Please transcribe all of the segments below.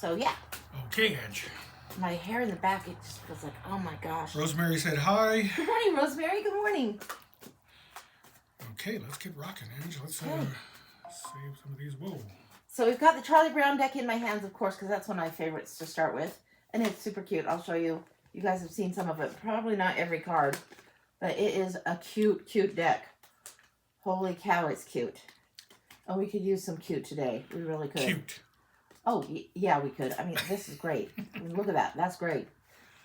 So, yeah. Okay, Ange. My hair in the back, it just feels like, oh my gosh. Rosemary said hi. Good morning, Rosemary. Good morning. Okay, let's get rocking, Ange. Let's save some of these. Whoa. So we've got the Charlie Brown deck in my hands, of course, because that's one of my favorites to start with. And it's super cute. I'll show you. You guys have seen some of it. Probably not every card. But it is a cute, cute deck. Holy cow, it's cute. Oh, we could use some cute today. We really could. Cute. Oh, yeah, we could. I mean, this is great. Look at that. That's great.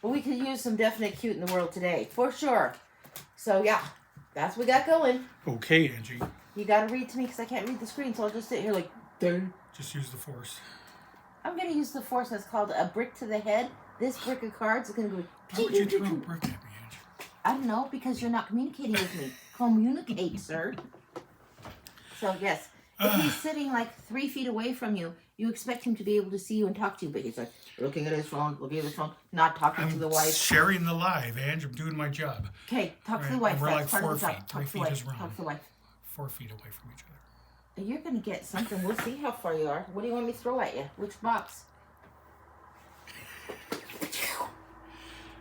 But we could use some definite cute in the world today. For sure. So, yeah. That's what we got going. Okay, Angie. You got to read to me because I can't read the screen. So I'll just sit here like, dang. Just use the force. I'm going to use the force that's called a brick to the head. This brick of cards is going to go... Why would you throw a brick at me, Angie? I don't know, because you're not communicating with me. Communicate, sir. So, yes. If he's sitting like 3 feet away from you, you expect him to be able to see you and talk to you. But he's like, looking at his phone, not talking to the wife. Sharing the live, Ange. I'm doing my job. Okay, talk to the wife. We're like That's 4 part of the feet. job. 3 Talk to the feet wife. is wrong. Talk to the wife. 4 feet away from each other. You're going to get something. We'll see how far you are. What do you want me to throw at you? Which box?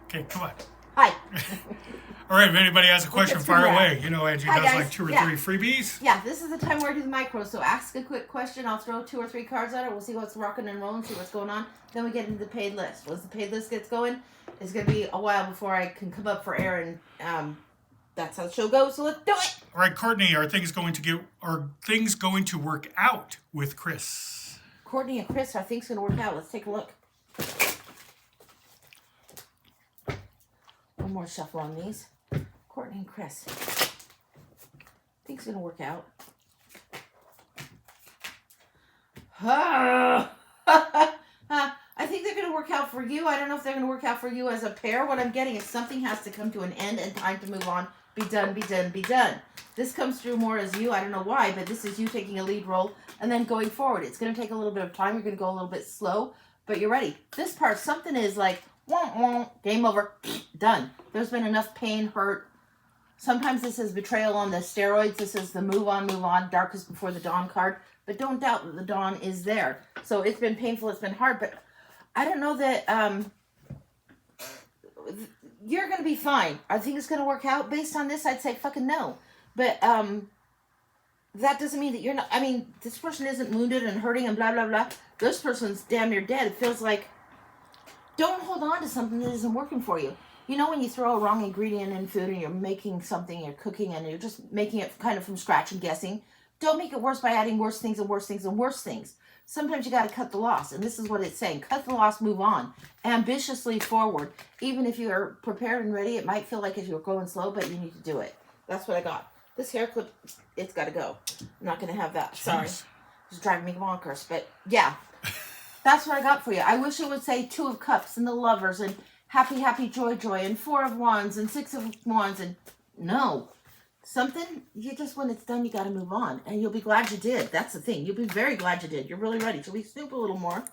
Okay, come on. Hi. All right, if anybody has a question, fire away. You know, Angie Hi, does guys. like 2 or 3 freebies. Yeah, this is the time where I do the micro. So ask a quick question. I'll throw 2 or 3 cards at it. We'll see what's rocking and rolling, see what's going on. Then we get into the paid list. Once the paid list gets going, it's going to be a while before I can come up for air, and that's how the show goes. So let's do it. All right, Courtney, are things going to work out with Chris? Courtney and Chris, are things going to work out? Let's take a look. One more shuffle on these. Courtney and Chris. Things going to work out. I think they're going to work out for you. I don't know if they're going to work out for you as a pair. What I'm getting is something has to come to an end and time to move on. Be done, be done, be done. This comes through more as you. I don't know why, but this is you taking a lead role and then going forward. It's going to take a little bit of time. You're going to go a little bit slow, but you're ready. This part, something is like, wah, wah, game over, done. There's been enough pain, hurt. Sometimes this is betrayal on the steroids. This is the move on, darkest before the dawn card. But don't doubt that the dawn is there. So it's been painful, it's been hard, but I don't know that you're going to be fine. I think it's going to work out. Based on this, I'd say fucking no. But that doesn't mean that you're not... I mean, this person isn't wounded and hurting and blah, blah, blah. This person's damn near dead. It feels like... Don't hold on to something that isn't working for you. You know when you throw a wrong ingredient in food and you're making something, you're cooking, and you're just making it kind of from scratch and guessing? Don't make it worse by adding worse things and worse things and worse things. Sometimes you got to cut the loss, and this is what it's saying. Cut the loss, move on. Ambitiously forward. Even if you're prepared and ready, it might feel like if you're going slow, but you need to do it. That's what I got. This hair clip, it's got to go. I'm not going to have that. Sorry. It's driving me bonkers. But, yeah. That's what I got for you. I wish it would say 2 of Cups and the Lovers and happy, happy, joy, joy and 4 of Wands and 6 of Wands and... No. Something, you just, when it's done, you got to move on. And you'll be glad you did. That's the thing. You'll be very glad you did. You're really ready. Shall we snoop a little more?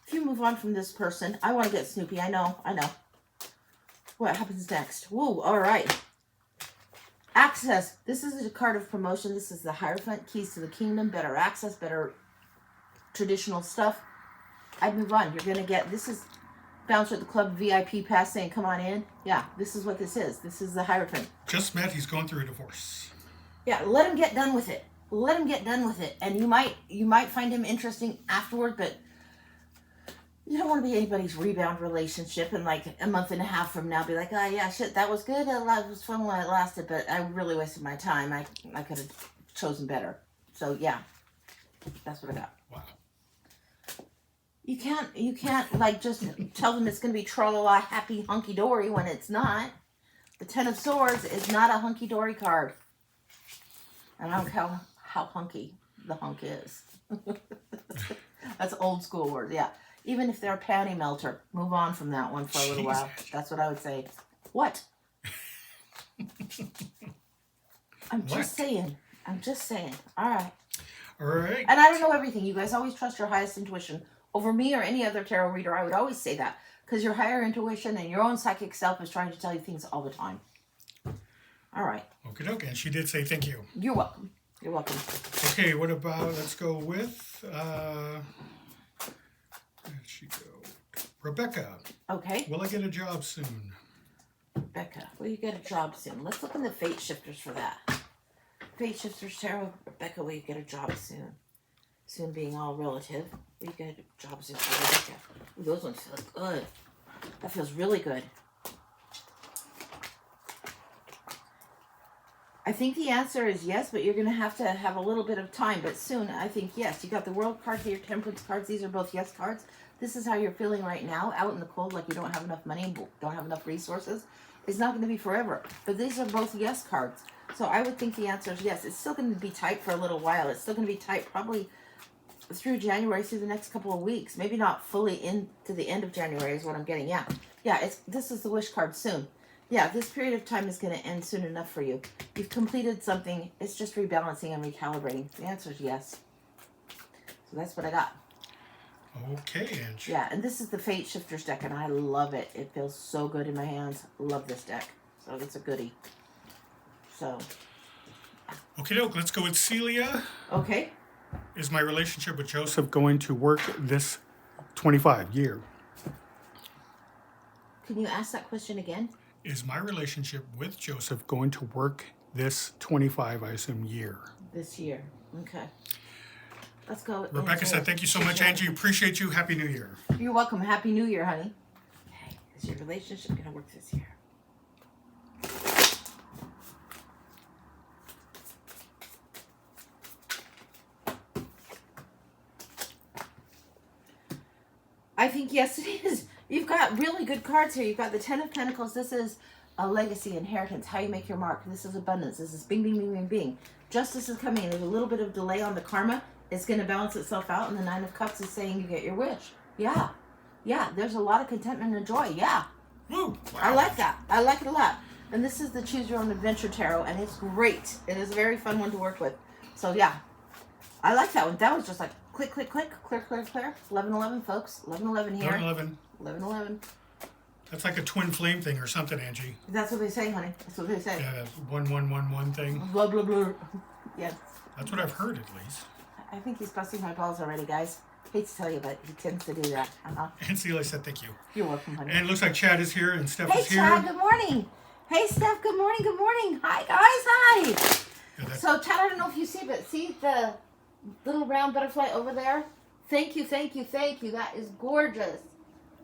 If you move on from this person, I want to get snoopy. I know. What happens next? Whoa, all right. Access. This is a card of promotion. This is the Hierophant. Keys to the Kingdom. Better access. Better traditional stuff. I'd move on. You're going to get, this is Bouncer at the Club VIP pass saying, come on in. Yeah, this is what this is. This is the Hierophant. Just met. He's going through a divorce. Yeah, let him get done with it. Let him get done with it. And you might find him interesting afterward, but you don't want to be anybody's rebound relationship and like a month and a half from now be like, oh yeah, shit, that was good. It was fun while it lasted, but I really wasted my time. I could have chosen better. So yeah, that's what I got. Wow. You can't like just tell them it's going to be tra-la-la happy hunky-dory when it's not. The 10 of Swords is not a hunky-dory card. I don't care how hunky the hunk is. That's old school word, yeah. Even if they're a panty melter, move on from that one for a little while. That's what I would say. What? I'm just saying. All right. All right. And I don't know everything. You guys always trust your highest intuition over me or any other tarot reader. I would always say that because your higher intuition and your own psychic self is trying to tell you things all the time. All right. Okie dokie. And she did say thank you. You're welcome. You're welcome. Okay, what about, let's go with, Rebecca, Okay. will I get a job soon? Rebecca, will you get a job soon? Let's look in the fate shifters for that. Fate shifters tarot. Rebecca, will you get a job soon? Soon being all relative. Will you get a job soon for Rebecca? Ooh, those ones feel good. That feels really good. I think the answer is yes, but you're going to have a little bit of time. But soon, I think yes. You got the World card here, Temperance cards. These are both yes cards. This is how you're feeling right now, out in the cold, like you don't have enough money, don't have enough resources. It's not going to be forever. But these are both yes cards. So I would think the answer is yes. It's still going to be tight for a little while. It's still going to be tight probably through January, through the next couple of weeks. Maybe not fully into the end of January is what I'm getting. Yeah. Yeah, this is the wish card soon. Yeah, this period of time is going to end soon enough for you. You've completed something. It's just rebalancing and recalibrating. The answer is yes. So that's what I got. Okay, Ange. Yeah, and this is the Fate Shifters deck, and I love it. It feels so good in my hands. Love this deck. So it's a goodie. So. Okay, doke. Let's go with Celia. Okay. Is my relationship with Joseph going to work this 25 year? Can you ask that question again? Is my relationship with Joseph going to work this 25, I assume, year? This year. Okay. Let's go. Rebecca said, thank you so much, Angie. Appreciate you. Happy New Year. You're welcome. Happy New Year, honey. Okay. Is your relationship going to work this year? I think yes, it is. You've got really good cards here. You've got the Ten of Pentacles. This is a legacy, inheritance, how you make your mark. This is abundance. This is bing, bing, bing, bing, bing. Justice is coming. There's a little bit of delay on the karma. It's going to balance itself out. And the Nine of Cups is saying you get your wish. Yeah. Yeah. There's a lot of contentment and joy. Yeah. Woo, wow. I like that. I like it a lot. And this is the Choose Your Own Adventure Tarot. And it's great. It is a very fun one to work with. So, yeah. I like that one. That was just like click, click, click, clear, clear, clear. 11-11, folks. 11-11 here. 11-11. 11-11. That's like a twin flame thing or something, Angie. That's what they say, honey. That's what they say. Yeah, 1111 thing. Blah, blah, blah. Yes. That's what I've heard, at least. I think he's busting my balls already, guys. Hate to tell you, but he tends to do that. And Celia said thank you. You're welcome, honey. And it looks like Chad is here and Steph Hey, is here. Chad, good morning. Hey, Steph, good morning, good morning. Hi, guys, hi. Yeah, So, Chad, I don't know if you see, but see the little round butterfly over there? Thank you, thank you, thank you. That is gorgeous.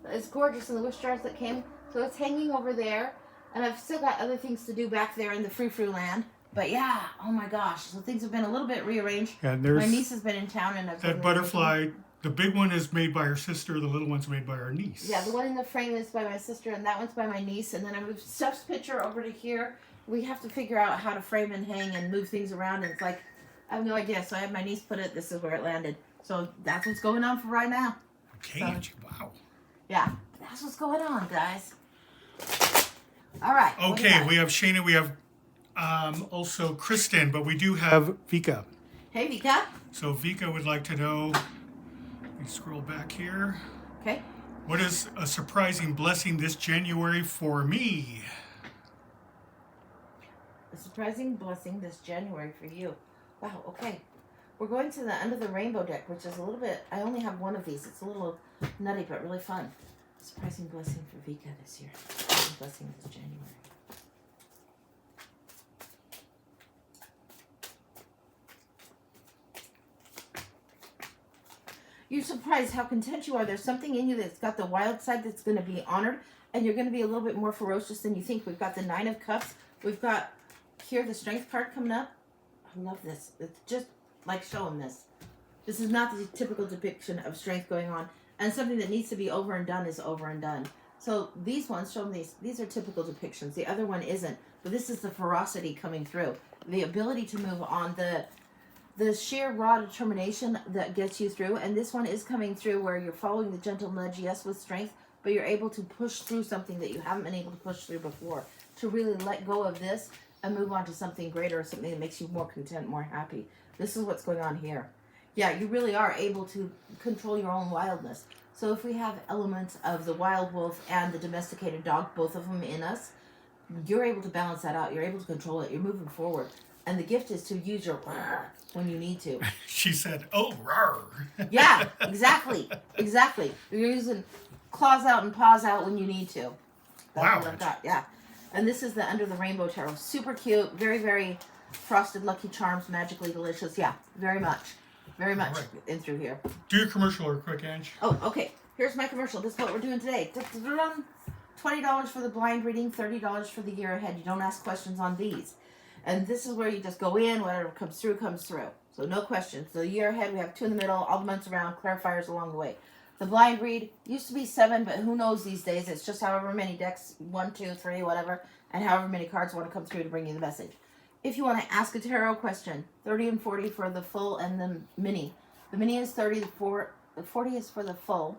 That is gorgeous in the wish jars that came. So it's hanging over there. And I've still got other things to do back there in the frou-frou land. But yeah, oh my gosh. So things have been a little bit rearranged. And there's my niece has been in town and I've that butterfly. The big one is made by her sister. The little one's made by our niece. Yeah, the one in the frame is by my sister and that one's by my niece. And then I moved Steph's picture over to here. We have to figure out how to frame and hang and move things around. And it's like, I have no idea. So I had my niece put it. This is where it landed. So that's what's going on for right now. Okay, So, wow. yeah, that's what's going on, guys. All right. Okay, we have Shayna. We have also Kristen, but we do have Vika. Hey, Vika. So Vika would like to know, let me scroll back here. Okay. What is a surprising blessing this January for me? A surprising blessing this January for you. Wow, okay. We're going to the Under the Rainbow deck, which is a little bit, I only have one of these. It's a little nutty, but really fun. Surprising blessing for Vika this year. Surprising blessing this January. You're surprised how content you are. There's something in you that's got the wild side that's going to be honored, and you're going to be a little bit more ferocious than you think. We've got the Nine of Cups. We've got here the Strength card coming up. I love this. It's just like showing this. This is not the typical depiction of strength going on. And something that needs to be over and done is over and done. So these ones, show them these are typical depictions. The other one isn't. But this is the ferocity coming through. The ability to move on. The sheer raw determination that gets you through. And this one is coming through where you're following the gentle nudge, yes, with strength. But you're able to push through something that you haven't been able to push through before. To really let go of this and move on to something greater, something that makes you more content, more happy. This is what's going on here. Yeah, you really are able to control your own wildness. So if we have elements of the wild wolf and the domesticated dog, both of them in us, you're able to balance that out. You're able to control it. You're moving forward. And the gift is to use your when you need to. She said, oh, rawr. Yeah, exactly. Exactly. You're using claws out and paws out when you need to. That's Wow. what I've got. Yeah. And this is the Under the Rainbow Tarot. Super cute. Very, very frosted Lucky Charms. Magically delicious. Yeah. Very much. Very much Alright. in through here. Do your commercial real quick, Ange. Oh, okay. Here's my commercial. This is what we're doing today. $20 for the blind reading, $30 for the year ahead. You don't ask questions on these. And this is where you just go in, whatever comes through, comes through. So no questions. The year ahead, we have 2 in the middle, all the months around, clarifiers along the way. The blind read used to be 7, but who knows these days? It's just however many decks, 1, 2, 3, whatever, and however many cards want to come through to bring you the message. If you want to ask a tarot question, 30 and 40 for the full and the mini. The mini is 30, the 40 is for the full.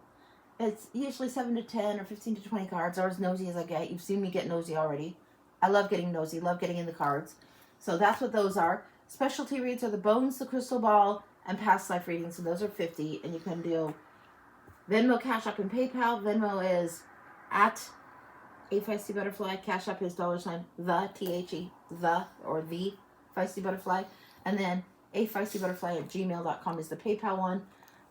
It's usually 7 to 10 or 15 to 20 cards, or as nosy as I get. You've seen me get nosy already. I love getting nosy, love getting in the cards. So that's what those are. Specialty reads are the bones, the crystal ball, and past life readings. So those are 50, and you can do Venmo, Cash App, and PayPal. Venmo is at A Feisty Butterfly. Cash App is $ the THE the or the Feisty Butterfly, and then A Feisty Butterfly at gmail.com is the PayPal one.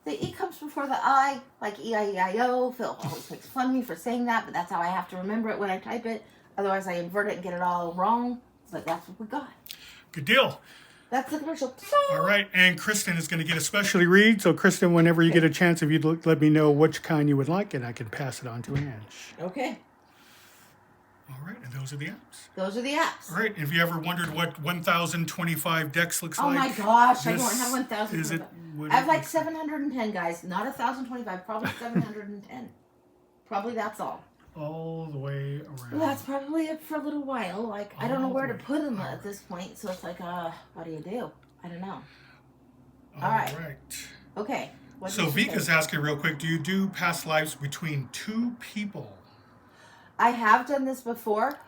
The E comes before the I, like E-I-E-I-O. Phil always makes fun of me for saying that, but that's how I have to remember it when I type it. Otherwise, I invert it and get it all wrong. But that's what we got. Good deal. That's the commercial. All right, and Kristen is going to get a specialty read. So, Kristen, whenever you get a chance, if you'd let me know which kind you would like, and I can pass it on to Ange. Okay. All right, and those are the apps. Those are the apps. All right, if you ever wondered what 1,025 decks looks Oh like. my gosh, I this don't have 1,000. is it. I have like 710, guys. Not 1,025, probably 710. Probably that's all. All the way around. Well, that's probably it for a little while. Like, I don't know where to put them at this point. So it's like, what do you do? I don't know. All right. Okay. So Vika's asking real quick, do you do past lives between 2 people? I have done this before.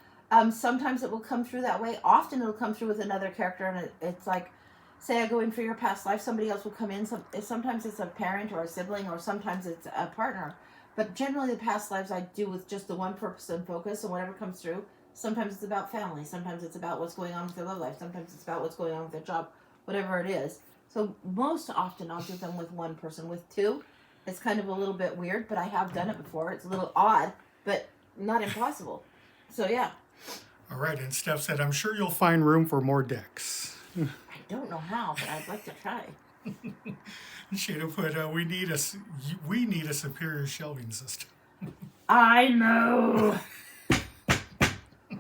Sometimes it will come through that way. Often it'll come through with another character, and it's like, say I go in for your past life, somebody else will come in. Sometimes it's a parent or a sibling, or sometimes it's a partner. But generally the past lives I do with just the one purpose and focus, and whatever comes through. Sometimes it's about family. Sometimes it's about what's going on with their love life. Sometimes it's about what's going on with their job. Whatever it is. So most often I'll do them with one person. With 2, it's kind of a little bit weird, but I have done it before. It's a little odd, but not impossible. So yeah. All right, and Steph said, I'm sure you'll find room for more decks. I don't know how, but I'd like to try. Shada put, we need a superior shelving system. I know.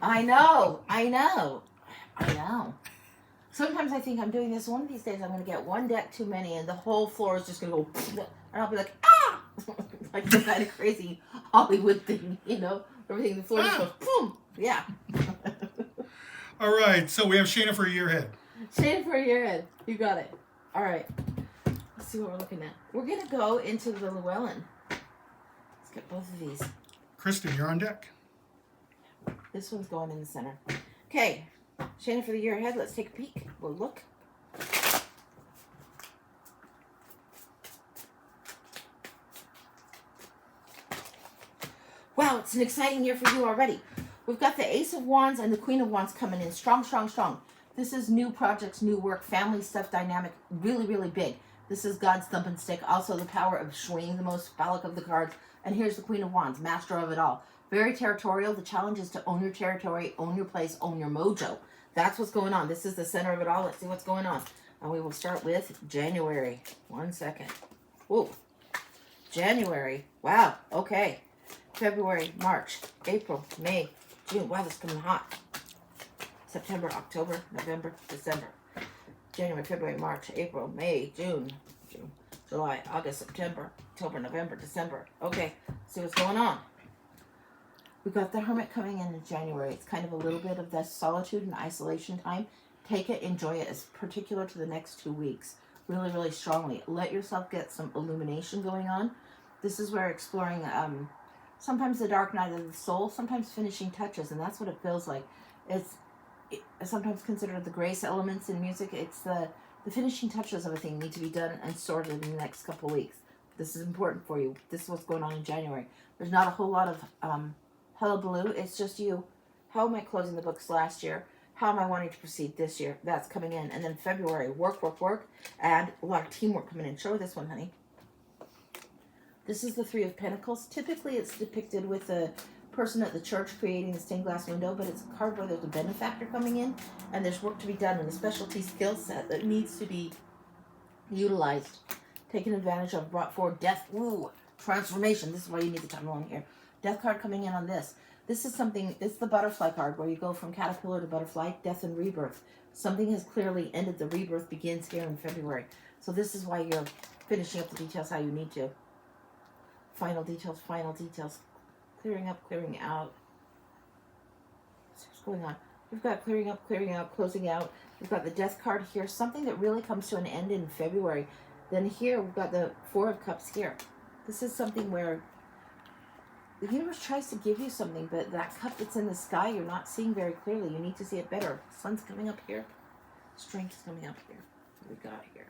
I know. Sometimes I think I'm doing this. One of these days I'm going to get one deck too many, and the whole floor is just going to go, and I'll be like, ah! Like some kind of crazy Hollywood thing, you know? Everything, the floor just goes, boom! Yeah. All right, so we have Shayna for a year ahead. Shayna for a year ahead. You got it. All right. Let's see what we're looking at. We're going to go into the Llewellyn. Let's get both of these. Kristen, you're on deck. This one's going in the center. Okay. Shayna for the year ahead. Let's take a peek. We'll look. Wow, it's an exciting year for you already. We've got the Ace of Wands and the Queen of Wands coming in strong, strong, strong. This is new projects, new work, family stuff, dynamic, really, really big. This is God's thumping stick. Also the power of swinging, the most phallic of the cards. And here's the Queen of Wands, master of it all. Very territorial. The challenge is to own your territory, own your place, own your mojo. That's what's going on. This is the center of it all. Let's see what's going on. And we will start with January. 1 second. Whoa. January. Wow. Okay. February, March, April, May, June. Wow, this is coming hot. September, October, November, December. January, February, March, April, May, June, July, August, September, October, November, December. Okay, see what's going on. We've got the Hermit coming in January. It's kind of a little bit of that solitude and isolation time. Take it, enjoy it. It's particular to the next 2 weeks. Really, really strongly. Let yourself get some illumination going on. This is where exploring sometimes the dark night of the soul, sometimes finishing touches, and that's what it feels like. It's sometimes considered the grace elements in music. It's the finishing touches of a thing need to be done and sorted in the next couple of weeks. This is important for you. This is what's going on in January. There's not a whole lot of hullabaloo. It's just you. How am I closing the books last year? How am I wanting to proceed this year? That's coming in. And then February, work, and a lot of teamwork coming in. Show her this one, honey. This is the Three of Pentacles. Typically, it's depicted with a person at the church creating the stained glass window, but it's a card where there's a benefactor coming in, and there's work to be done and a specialty skill set that needs to be utilized, taken advantage of, brought forward. Death, ooh, transformation. This is why you need the time along here. Death card coming in on this. This is something, it's the butterfly card where you go from caterpillar to butterfly, death and rebirth. Something has clearly ended. The rebirth begins here in February. So this is why you're finishing up the details how you need to. Final details, clearing up, clearing out. What's going on? We've got clearing up, clearing out, closing out. We've got the death card here, something that really comes to an end in February. Then here we've got the Four of Cups here. This is something where the universe tries to give you something, but that cup that's in the sky, you're not seeing very clearly. You need to see it better. Sun's coming up here. Strength is coming up here. What we got here?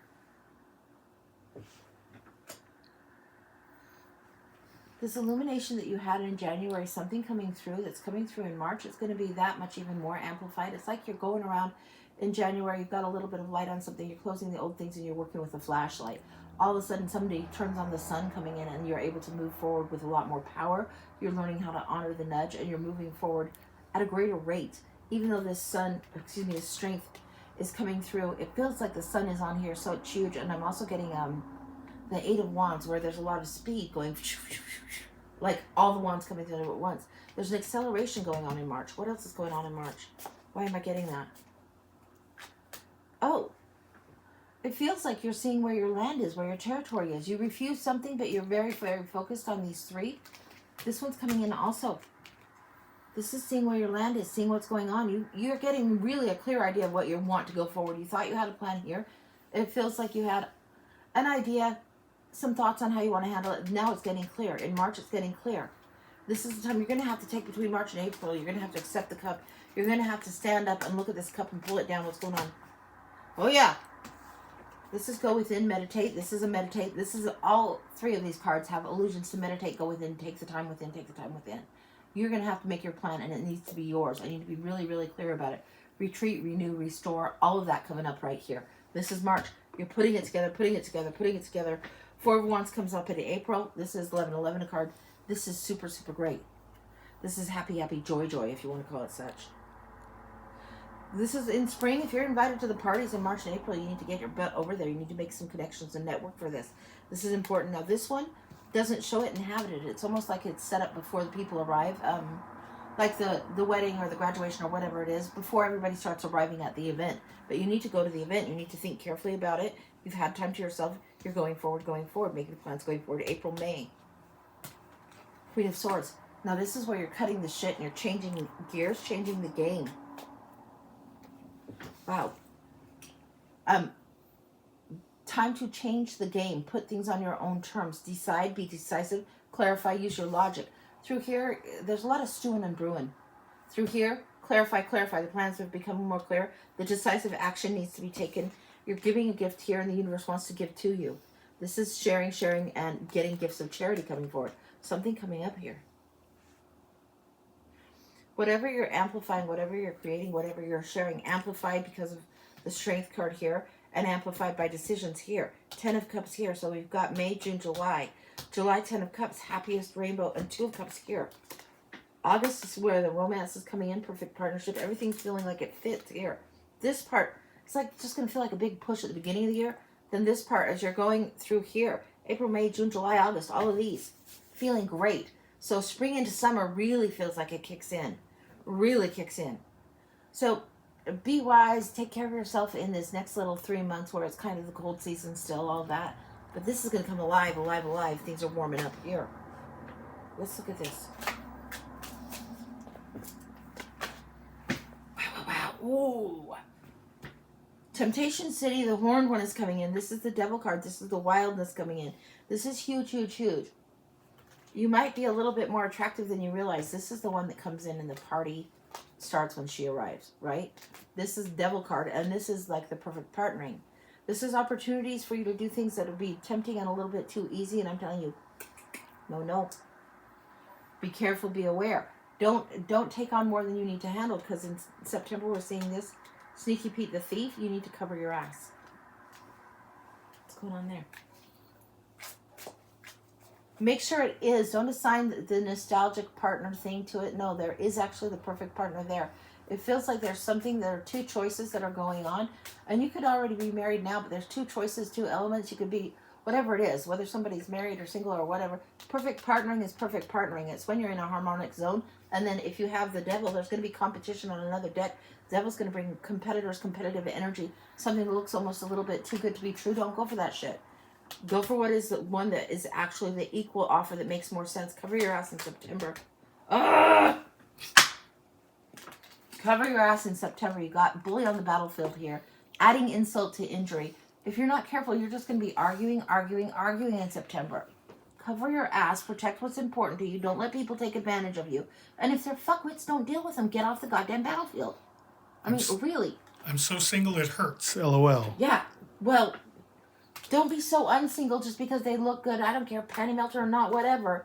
This illumination that you had in January, something coming through that's coming through in March, it's going to be that much even more amplified. It's like you're going around in January, you've got a little bit of light on something, you're closing the old things and you're working with a flashlight. All of a sudden somebody turns on the sun coming in and you're able to move forward with a lot more power. You're learning how to honor the nudge and you're moving forward at a greater rate. Even though this this strength is coming through, it feels like the sun is on here, so it's huge. And I'm also getting the Eight of Wands, where there's a lot of speed going, like all the wands coming together at once. There's an acceleration going on in March. What else is going on in March? Why am I getting that? Oh, it feels like you're seeing where your land is, where your territory is. You refuse something, but you're very, very focused on these three. This one's coming in also. This is seeing where your land is, seeing what's going on. You're getting really a clear idea of what you want to go forward. You thought you had a plan here. It feels like you had an idea, some thoughts on how you want to handle it. Now it's getting clear. In March, it's getting clear. This is the time you're going to have to take between March and April. You're going to have to accept the cup. You're going to have to stand up and look at this cup and pull it down. What's going on? Oh, yeah. This is go within, meditate. This is a meditate. This is all three of these cards have allusions to meditate, go within, take the time within, take the time within. You're going to have to make your plan, and it needs to be yours. I need to be really, really clear about it. Retreat, renew, restore, all of that coming up right here. This is March. You're putting it together, putting it together, putting it together. Four of Wands comes up in April. This is 1111 a card. This is super, super great. This is happy, happy, joy, joy, if you want to call it such. This is in spring. If you're invited to the parties in March and April, you need to get your butt over there. You need to make some connections and network for this. This is important. Now, this one doesn't show it inhabited. It's almost like it's set up before the people arrive. Like the wedding or the graduation or whatever it is, before everybody starts arriving at the event. But you need to go to the event. You need to think carefully about it. You've had time to yourself. You're going forward, making plans going forward. April, May. Queen of Swords. Now this is where you're cutting the shit and you're changing gears, changing the game. Wow. Time to change the game. Put things on your own terms. Decide, be decisive, clarify, use your logic. Through here, there's a lot of stewing and brewing. Through here, clarify. The plans have become more clear. The decisive action needs to be taken. You're giving a gift here and the universe wants to give to you. This is sharing, and getting gifts of charity coming forward. Something coming up here. Whatever you're amplifying, whatever you're creating, whatever you're sharing, amplified because of the strength card here and amplified by decisions here. 10 of Cups here. So we've got May, June, July. July, 10 of Cups, happiest rainbow, and 2 of Cups here. August is where the romance is coming in, perfect partnership. Everything's feeling like it fits here. This part, it's like just going to feel like a big push at the beginning of the year. Then this part, as you're going through here, April, May, June, July, August, all of these, feeling great. So spring into summer really feels like it kicks in. Really kicks in. So be wise, take care of yourself in this next little 3 months where it's kind of the cold season still, all that. But this is going to come alive. Things are warming up here. Let's look at this. Wow. Ooh. Temptation City, the horned one is coming in. This is the devil card. This is the wildness coming in. This is huge, huge, huge. You might be a little bit more attractive than you realize. This is the one that comes in and the party starts when she arrives, right? This is devil card, and this is like the perfect partnering. This is opportunities for you to do things that would be tempting and a little bit too easy, and I'm telling you, no. Be careful, be aware. Don't take on more than you need to handle, because in September we're seeing this. Sneaky Pete the Thief, you need to cover your ass. What's going on there? Make sure it is. Don't assign the nostalgic partner thing to it. No, there is actually the perfect partner there. It feels like there's something, there are two choices that are going on. And you could already be married now, but there's two choices, two elements. You could be whatever it is, whether somebody's married or single or whatever. Perfect partnering is perfect partnering. It's when you're in a harmonic zone. And then if you have the devil, there's going to be competition on another deck. The devil's going to bring competitors, competitive energy. Something that looks almost a little bit too good to be true. Don't go for that shit. Go for what is the one that is actually the equal offer that makes more sense. Cover your ass in September. Ugh! Cover your ass in September. You got bully on the battlefield here. Adding insult to injury. If you're not careful, you're just going to be arguing in September. Cover your ass. Protect what's important to you. Don't let people take advantage of you. And if they're fuckwits, don't deal with them. Get off the goddamn battlefield. I mean, really. I'm so single it hurts. LOL. Yeah. Well, don't be so unsingle just because they look good. I don't care, panty melter or not, whatever.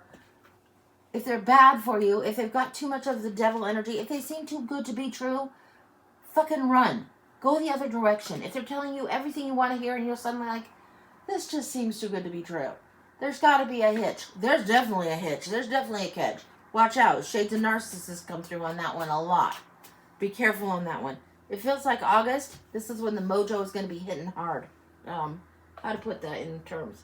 If they're bad for you, if they've got too much of the devil energy, if they seem too good to be true, fucking run. Go the other direction. If they're telling you everything you want to hear and you're suddenly like, this just seems too good to be true, there's got to be a hitch. There's definitely a hitch. There's definitely a catch. Watch out. Shades of Narcissist come through on that one a lot. Be careful on that one. It feels like August. This is when the mojo is going to be hitting hard. How to put that in terms.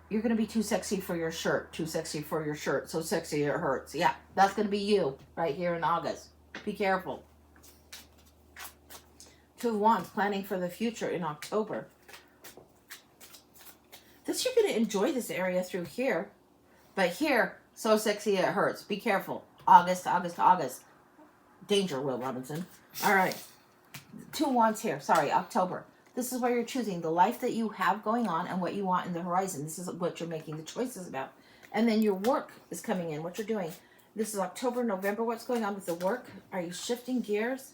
You're going to be too sexy for your shirt. Too sexy for your shirt. So sexy it hurts. Yeah, that's going to be you right here in August. Be careful. Two of Wands, planning for the future in October. You're going to enjoy this area through here. But here, so sexy it hurts. Be careful. August. Danger, Will Robinson. All right. Two of Wands here. Sorry, October. This is where you're choosing the life that you have going on and what you want in the horizon. This is what you're making the choices about. And then your work is coming in, what you're doing. This is October, November. What's going on with the work? Are you shifting gears?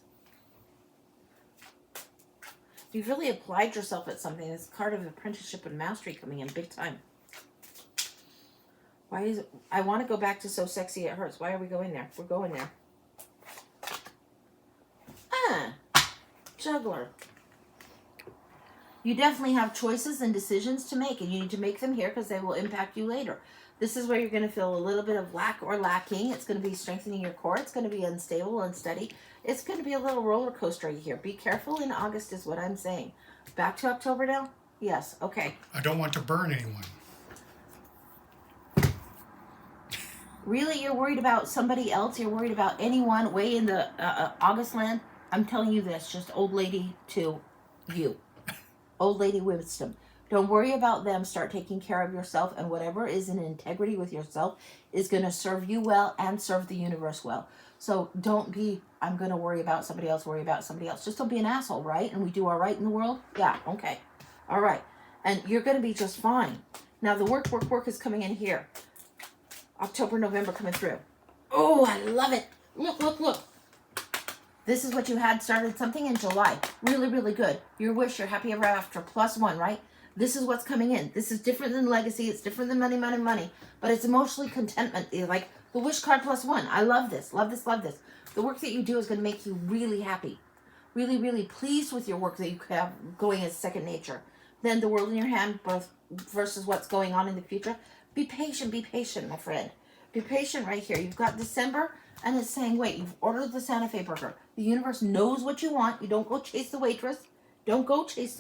You've really applied yourself at something. This card of apprenticeship and mastery coming in big time. Why is it? I want to go back to so sexy it hurts. Why are we going there? We're going there. Juggler. You definitely have choices and decisions to make, and you need to make them here because they will impact you later. This is where you're going to feel a little bit of lack or lacking. It's going to be strengthening your core. It's going to be unstable, unsteady. It's going to be a little roller coaster here. Be careful in August is what I'm saying. Back to October now? Yes. Okay. I don't want to burn anyone. Really, you're worried about somebody else? You're worried about anyone way in the August land? I'm telling you this, just old lady to you. Old lady wisdom. Don't worry about them. Start taking care of yourself, and whatever is in integrity with yourself is going to serve you well and serve the universe well. So don't be, I'm going to worry about somebody else, worry about somebody else. Just don't be an asshole, right? And we do all right in the world? Yeah, okay. All right. And you're going to be just fine. Now the work is coming in here. October, November coming through. Oh, I love it. Look. This is what you had started something in July. Really, really good. Your wish, your happy ever after, +1, right? This is what's coming in. This is different than legacy. It's different than money. But it's emotionally contentment. It's like the wish card +1. I love this. Love this. The work that you do is going to make you really happy. Really, really pleased with your work that you have going as second nature. Then the world in your hand versus what's going on in the future. Be patient, my friend. Be patient right here. You've got December, and it's saying, wait, you've ordered the Santa Fe burger. The universe knows what you want. You don't go chase the waitress. Don't go chase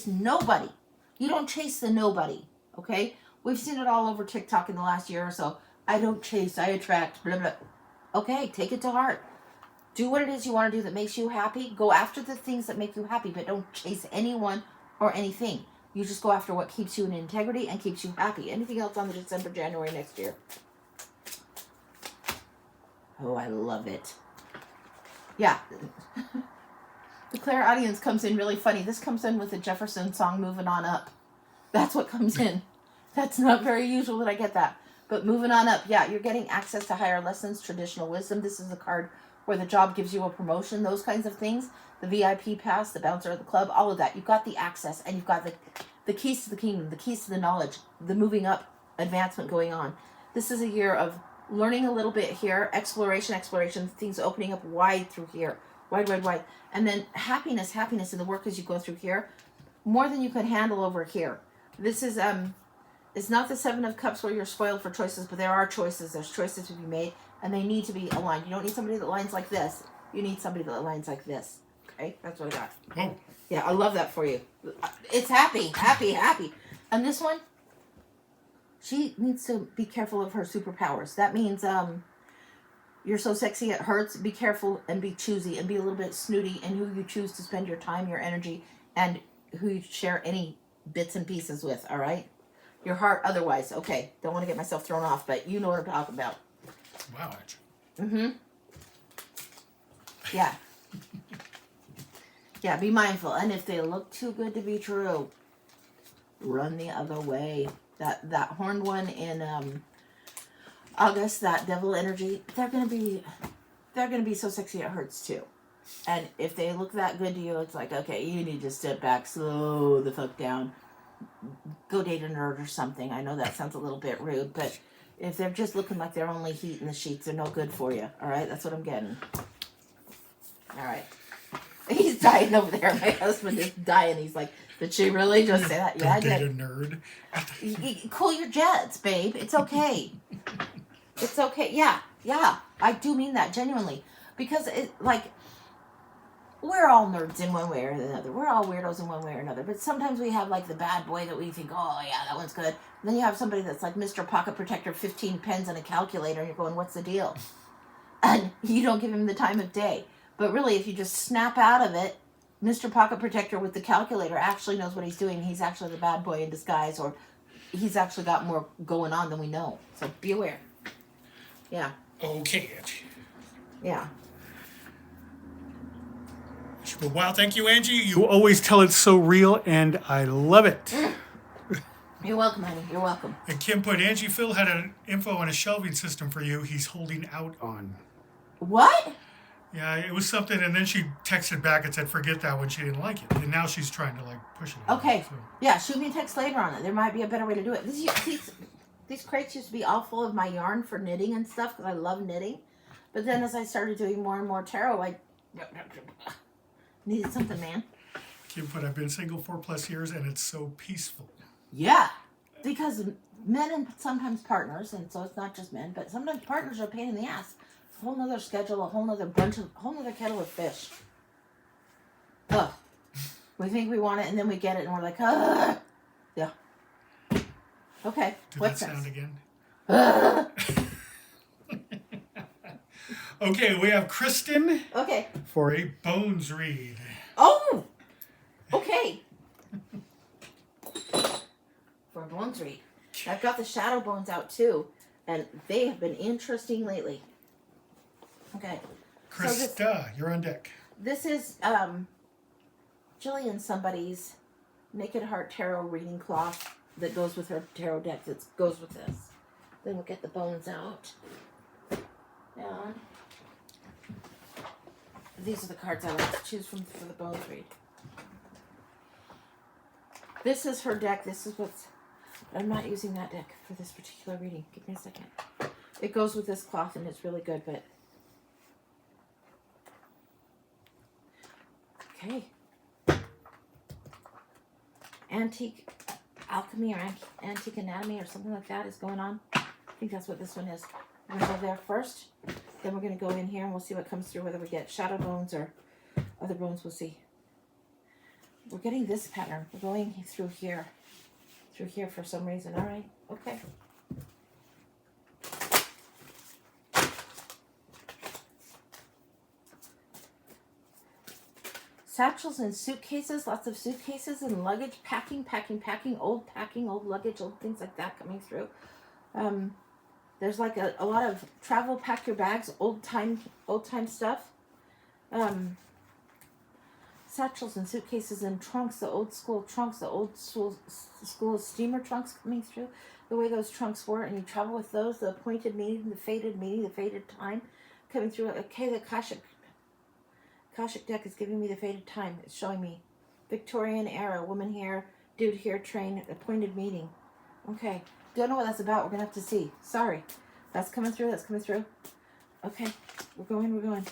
nobody. You don't chase the nobody, okay? We've seen it all over TikTok in the last year or so. I don't chase, I attract, blah, blah. Okay, take it to heart. Do what it is you want to do that makes you happy. Go after the things that make you happy, but don't chase anyone or anything. You just go after what keeps you in integrity and keeps you happy. Anything else on the December, January next year? Oh, I love it. Yeah. The clairaudience comes in really funny. This comes in with the Jefferson song, Moving On Up. That's what comes in. That's not very usual that I get that. But moving on up, yeah, you're getting access to higher lessons, traditional wisdom. This is the card where the job gives you a promotion, those kinds of things. The VIP pass, the bouncer at the club, all of that. You've got the access, and you've got the keys to the kingdom, the keys to the knowledge, the moving up, advancement going on. This is a year of learning a little bit here, exploration, things opening up wide through here. Wide. And then happiness in the work as you go through here. More than you could handle over here. This is It's not the Seven of Cups where you're spoiled for choices, but there are choices. There's choices to be made, and they need to be aligned. You don't need somebody that aligns like this. You need somebody that aligns like this. Okay, that's what I got. Whoa. Yeah, I love that for you. It's happy, happy, happy. And this one, she needs to be careful of her superpowers. That means you're so sexy it hurts. Be careful and be choosy and be a little bit snooty in who you choose to spend your time, your energy, and who you share any bits and pieces with, all right? Your heart otherwise. Okay, don't want to get myself thrown off, but you know what I'm talking about. Wow, Angie. Mm-hmm. Yeah. Yeah, be mindful. And if they look too good to be true, run the other way. That horned one in August, that devil energy, they're gonna be so sexy it hurts too. And if they look that good to you, it's like, okay, you need to step back, slow the fuck down, go date a nerd or something. I know that sounds a little bit rude, but if they're just looking like they're only heat in the sheets, they're no good for you. All right, that's what I'm getting. All right. He's dying over there. My husband is dying. He's like, did she really just say that? Yeah, I Date did. a nerd. Cool your jets, babe. It's okay. It's okay. Yeah. I do mean that genuinely. Because, we're all nerds in one way or another. We're all weirdos in one way or another. But sometimes we have, the bad boy that we think, oh, yeah, that one's good. And then you have somebody that's like Mr. Pocket Protector, 15 pens and a calculator, and you're going, what's the deal? And you don't give him the time of day. But really, if you just snap out of it, Mr. Pocket Protector with the calculator actually knows what he's doing. He's actually the bad boy in disguise, or he's actually got more going on than we know. So be aware. Yeah. Okay, Angie. Yeah. Well, wow, thank you, Angie. You always tell it so real, and I love it. You're welcome, honey. You're welcome. And Kim put, Angie Phil had an info on a shelving system for you he's holding out on. What? Yeah, it was something, and then she texted back and said, forget that when she didn't like it. And now she's trying to, push it. Okay. So. Yeah, shoot me a text later on it. There might be a better way to do it. These crates used to be all full of my yarn for knitting and stuff, because I love knitting. But then as I started doing more and more tarot, I needed something, man. Kim put, I've been single 4+ years, and it's so peaceful. Yeah, because men and sometimes partners, and so it's not just men, but sometimes partners are a pain in the ass. A whole nother schedule, a whole nother kettle of fish. Ugh. We think we want it, and then we get it, and we're like, ugh. Yeah. Okay. Do What's that sound next? again? Ugh. Okay, we have Kristen Okay. for a bones read. Oh! Okay. For a bones read. I've got the shadow bones out, too, and they have been interesting lately. Okay. Krista, you're on deck. This is Jillian somebody's Naked Heart Tarot reading cloth that goes with her tarot deck that goes with this. Then we'll get the bones out. And these are the cards I like to choose from for the bones read. This is her deck. This is what's... I'm not using that deck for this particular reading. Give me a second. It goes with this cloth and it's really good, but... Okay. Antique alchemy or antique anatomy or something like that is going on. I think that's what this one is. We're going to go there first. Then we're going to go in here and we'll see what comes through, whether we get shadow bones or other bones. We'll see. We're getting this pattern. We're going through here for some reason. All right. Okay. Satchels and suitcases, lots of suitcases and luggage, packing, old luggage, old things like that coming through. There's like a lot of travel, pack your bags, old time stuff. Satchels and suitcases and trunks, the old school school steamer trunks coming through. The way those trunks were, and you travel with those, the appointed meeting, the fated time coming through. Okay, the Akashic deck is giving me the fated time. It's showing me Victorian era, woman here, dude here, train, appointed meeting. Okay. Don't know what that's about. We're going to have to see. Sorry. That's coming through. Okay. We're going.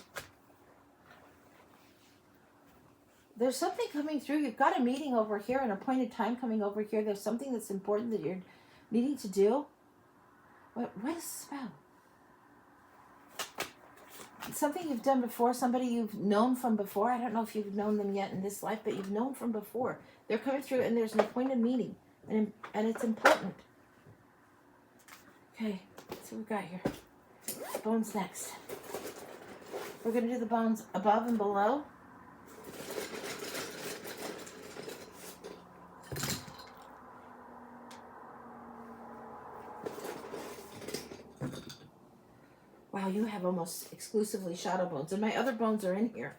There's something coming through. You've got a meeting over here, an appointed time coming over here. There's something that's important that needing to do. What is this about? Something you've done before, somebody you've known from before. I don't know if you've known them yet in this life, but you've known from before. They're coming through, and there's an appointed meeting, and it's important. Okay, let's see what we got here. Bones next. We're going to do the bones above and below. Wow, you have almost exclusively shadow bones, and my other bones are in here.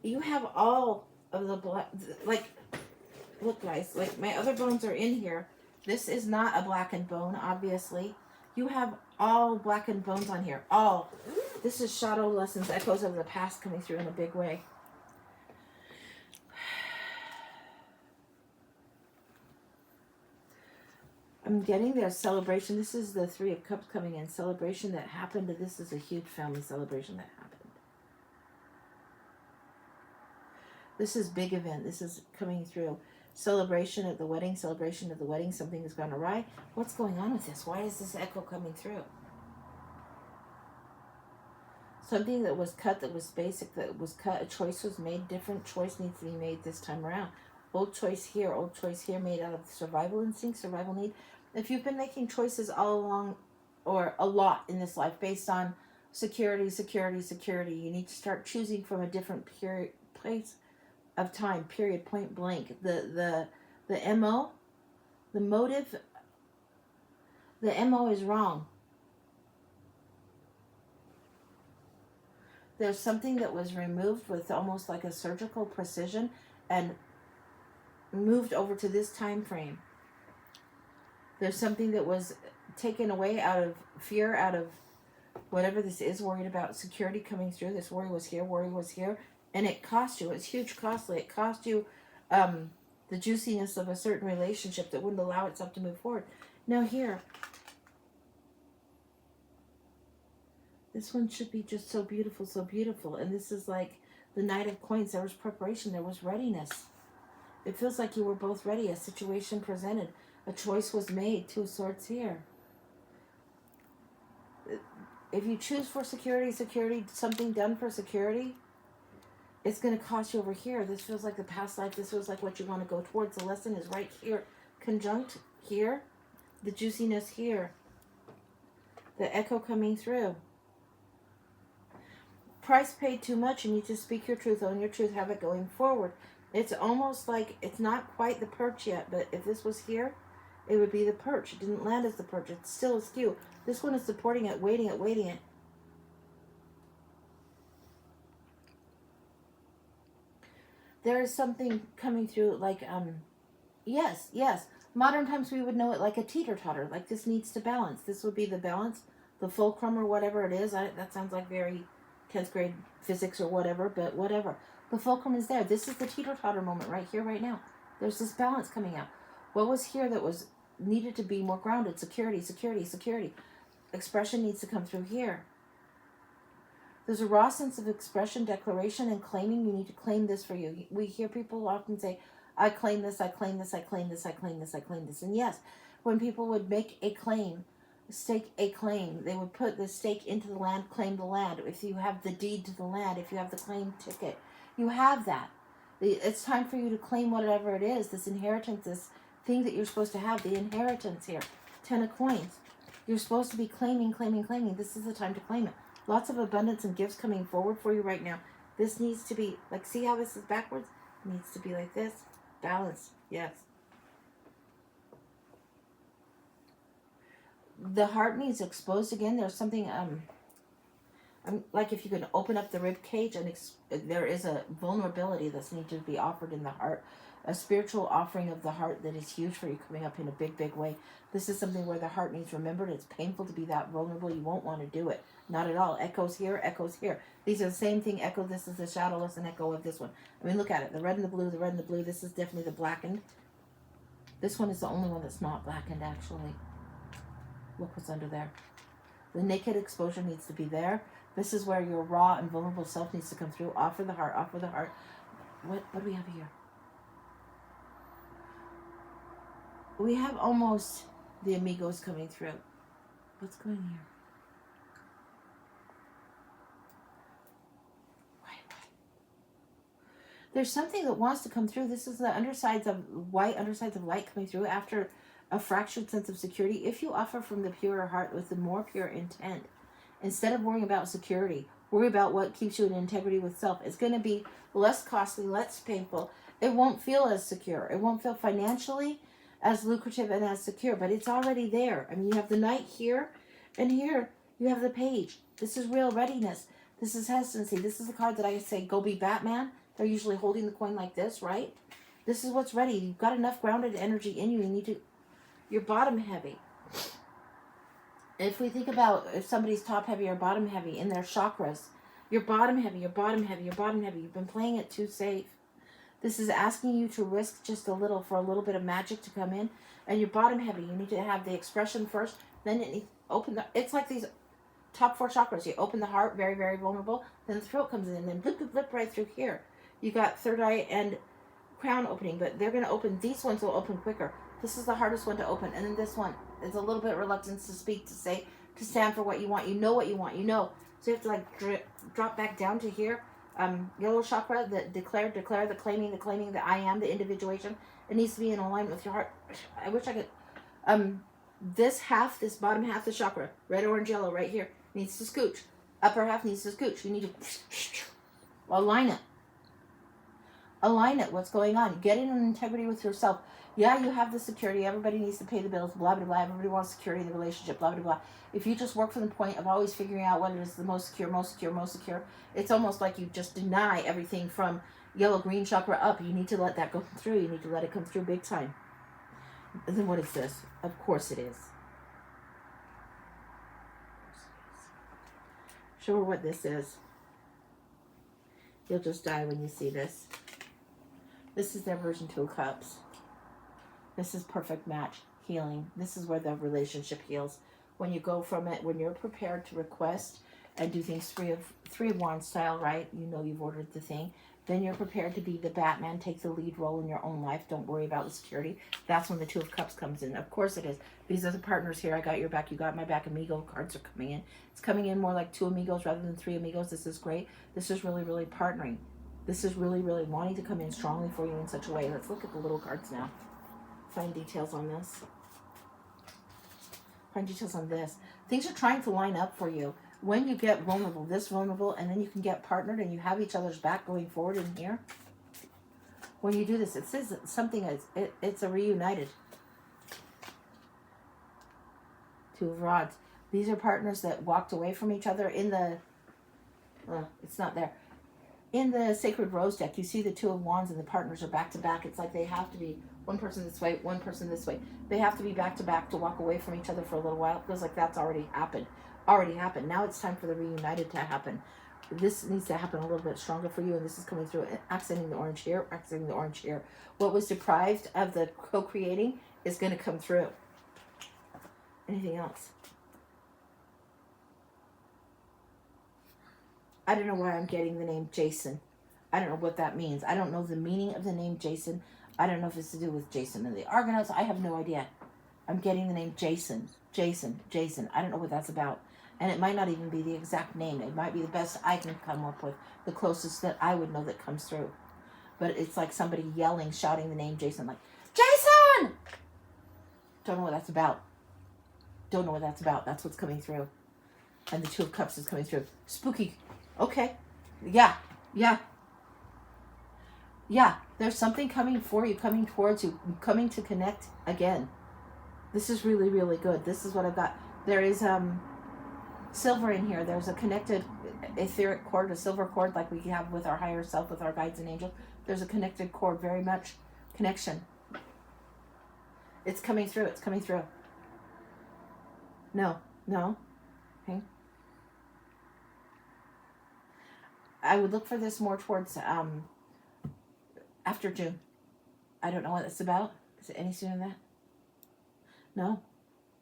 You have all of the black, like, look guys, like my other bones are in here. This is not a blackened bone, obviously. You have all blackened bones on here, all. This is shadow lessons, echoes of the past coming through in a big way. I'm getting their celebration. This is the Three of Cups coming in. Celebration that happened. This is a huge family celebration that happened. This is big event. This is coming through. Celebration at the wedding. Celebration at the wedding. Something has gone awry. What's going on with this? Why is this echo coming through? Something that was cut, that was basic, that was cut. A choice was made. Different choice needs to be made this time around. Old choice here made out of survival instinct, survival need. If you've been making choices all along, or a lot in this life, based on security, you need to start choosing from a different place of time, period, point blank. The MO, the motive, the MO is wrong. There's something that was removed with almost like a surgical precision and moved over to this time frame. There's something that was taken away out of fear, out of whatever this is, worried about security coming through. This worry was here, and it cost you. It's huge costly. It cost you the juiciness of a certain relationship that wouldn't allow itself to move forward. Now here, this one should be just so beautiful. And this is like the Knight of Coins. There was preparation. There was readiness. It feels like you were both ready. A situation presented. A choice was made. Two of Swords here. If you choose for security, something done for security, it's going to cost you over here. This feels like the past life. This feels like what you want to go towards. The lesson is right here. Conjunct here. The juiciness here. The echo coming through. Price paid too much. You need to speak your truth, own your truth, have it going forward. It's almost like it's not quite the perch yet, but if this was here, it would be the perch. It didn't land as the perch. It's still askew. This one is supporting it, waiting it. There is something coming through like, yes. Modern times we would know it like a teeter-totter. Like this needs to balance. This would be the balance, the fulcrum or whatever it is. That sounds like very 10th grade physics or whatever, but whatever. The fulcrum is there. This is the teeter-totter moment right here, right now. There's this balance coming out. What was here that was needed to be more grounded? Security. Expression needs to come through here. There's a raw sense of expression, declaration, and claiming. You need to claim this for you. We hear people often say, I claim this. And yes, when people would make a claim, stake a claim, they would put the stake into the land, claim the land. If you have the deed to the land, if you have the claim ticket, you have that. It's time for you to claim whatever it is, this inheritance, this thing that you're supposed to have, the inheritance here. 10 of Coins. You're supposed to be claiming. This is the time to claim it. Lots of abundance and gifts coming forward for you right now. This needs to be, like, see how this is backwards? It needs to be like this. Balance. Yes. The heart needs exposed again. There's something, like if you can open up the rib cage and there is a vulnerability that's needed to be offered in the heart. A spiritual offering of the heart that is huge for you coming up in a big way. This is something where the heart needs remembered. It's painful to be that vulnerable. You won't want to do it. Not at all. Echoes here. These are the same thing. Echo. This is the shadowless and echo of this one. I mean, look at it. The red and the blue. This is definitely the blackened. This one is the only one that's not blackened, actually. Look what's under there. The naked exposure needs to be there. This is where your raw and vulnerable self needs to come through. Offer the heart. What do we have here? We have almost the amigos coming through. What's going here? There's something that wants to come through. This is the undersides of white, undersides of light coming through after a fractured sense of security. If you offer from the purer heart with the more pure intent, instead of worrying about security, worry about what keeps you in integrity with self. It's going to be less costly, less painful. It won't feel as secure. It won't feel financially as lucrative and as secure, but it's already there. I mean, you have the knight here, and here you have the page. This is real readiness. This is hesitancy. This is the card that I say, go be Batman. They're usually holding the coin like this, right? This is what's ready. You've got enough grounded energy in you. You need to, you're bottom heavy. If we think about if somebody's top heavy or bottom heavy in their chakras, you're bottom heavy, you're bottom heavy, you're bottom heavy. You've been playing it too safe. This is asking you to risk just a little for a little bit of magic to come in. And you're bottom heavy. You need to have the expression first. Then it needs open the, it's like these top 4 chakras. You open the heart, very, very vulnerable. Then the throat comes in, and then blip, blip, blip right through here. You got third eye and crown opening, but they're going to open. These ones will open quicker. This is the hardest one to open. And then this one is a little bit reluctance to speak, to say, to stand for what you want. You know what you want. You know. So you have to like drop back down to here. Yellow chakra, the declare, the claiming, the I am, the individuation. It needs to be in alignment with your heart. I wish I could. This half, this bottom half, the chakra, red, orange, yellow, right here, needs to scooch. Upper half needs to scooch. You need to align it. Align it. What's going on? Get in integrity with yourself. Yeah, you have the security. Everybody needs to pay the bills. Blah, blah, blah. Everybody wants security in the relationship. Blah, blah, blah. If you just work from the point of always figuring out what is the most secure, most secure, most secure, it's almost like you just deny everything from yellow, green chakra up. You need to let that go through. You need to let it come through big time. And then what is this? Of course it is. Show her what this is. You'll just die when you see this. This is their version 2 of Cups. This is perfect match, healing. This is where the relationship heals. When you go from it, when you're prepared to request and do things three of wands style, right? You know you've ordered the thing. Then you're prepared to be the Batman, take the lead role in your own life. Don't worry about the security. That's when the 2 of Cups comes in. Of course it is. These are the partners here. I got your back. You got my back. Amigo cards are coming in. It's coming in more like 2 amigos rather than 3 amigos. This is great. This is really, really partnering. This is really, really wanting to come in strongly for you in such a way. Let's look at the little cards now. Find details on this. Find details on this. Things are trying to line up for you. When you get vulnerable, this vulnerable, and then you can get partnered and you have each other's back going forward in here. When you do this, it says something, it's a reunited. 2 of Rods. These are partners that walked away from each other in the, it's not there. In the Sacred Rose deck, you see the 2 of Wands and the partners are back to back. It's like they have to be one person this way, one person this way. They have to be back to back to walk away from each other for a little while. It feels like that's already happened. Now it's time for the reunited to happen. This needs to happen a little bit stronger for you, and this is coming through, accenting the orange here, accenting the orange here. What was deprived of the co-creating is going to come through. Anything else? I don't know why I'm getting the name Jason. I don't know what that means. I don't know the meaning of the name Jason. I don't know if it's to do with Jason and the Argonauts. I have no idea. I'm getting the name Jason. Jason. I don't know what that's about. And it might not even be the exact name. It might be the best I can come up with. The closest that I would know that comes through. But it's like somebody yelling, shouting the name Jason. Like, Jason! Don't know what that's about. Don't know what that's about. That's what's coming through. And the 2 of Cups is coming through. Spooky. Okay. Yeah. There's something coming for you, coming towards you, coming to connect again. This is really, really good. This is what I've got. There is silver in here. There's a connected etheric cord, a silver cord like we have with our higher self, with our guides and angels. There's a connected cord, very much connection. It's coming through. No. Okay. I would look for this more towards after June. I don't know what it's about. Is it any sooner than that?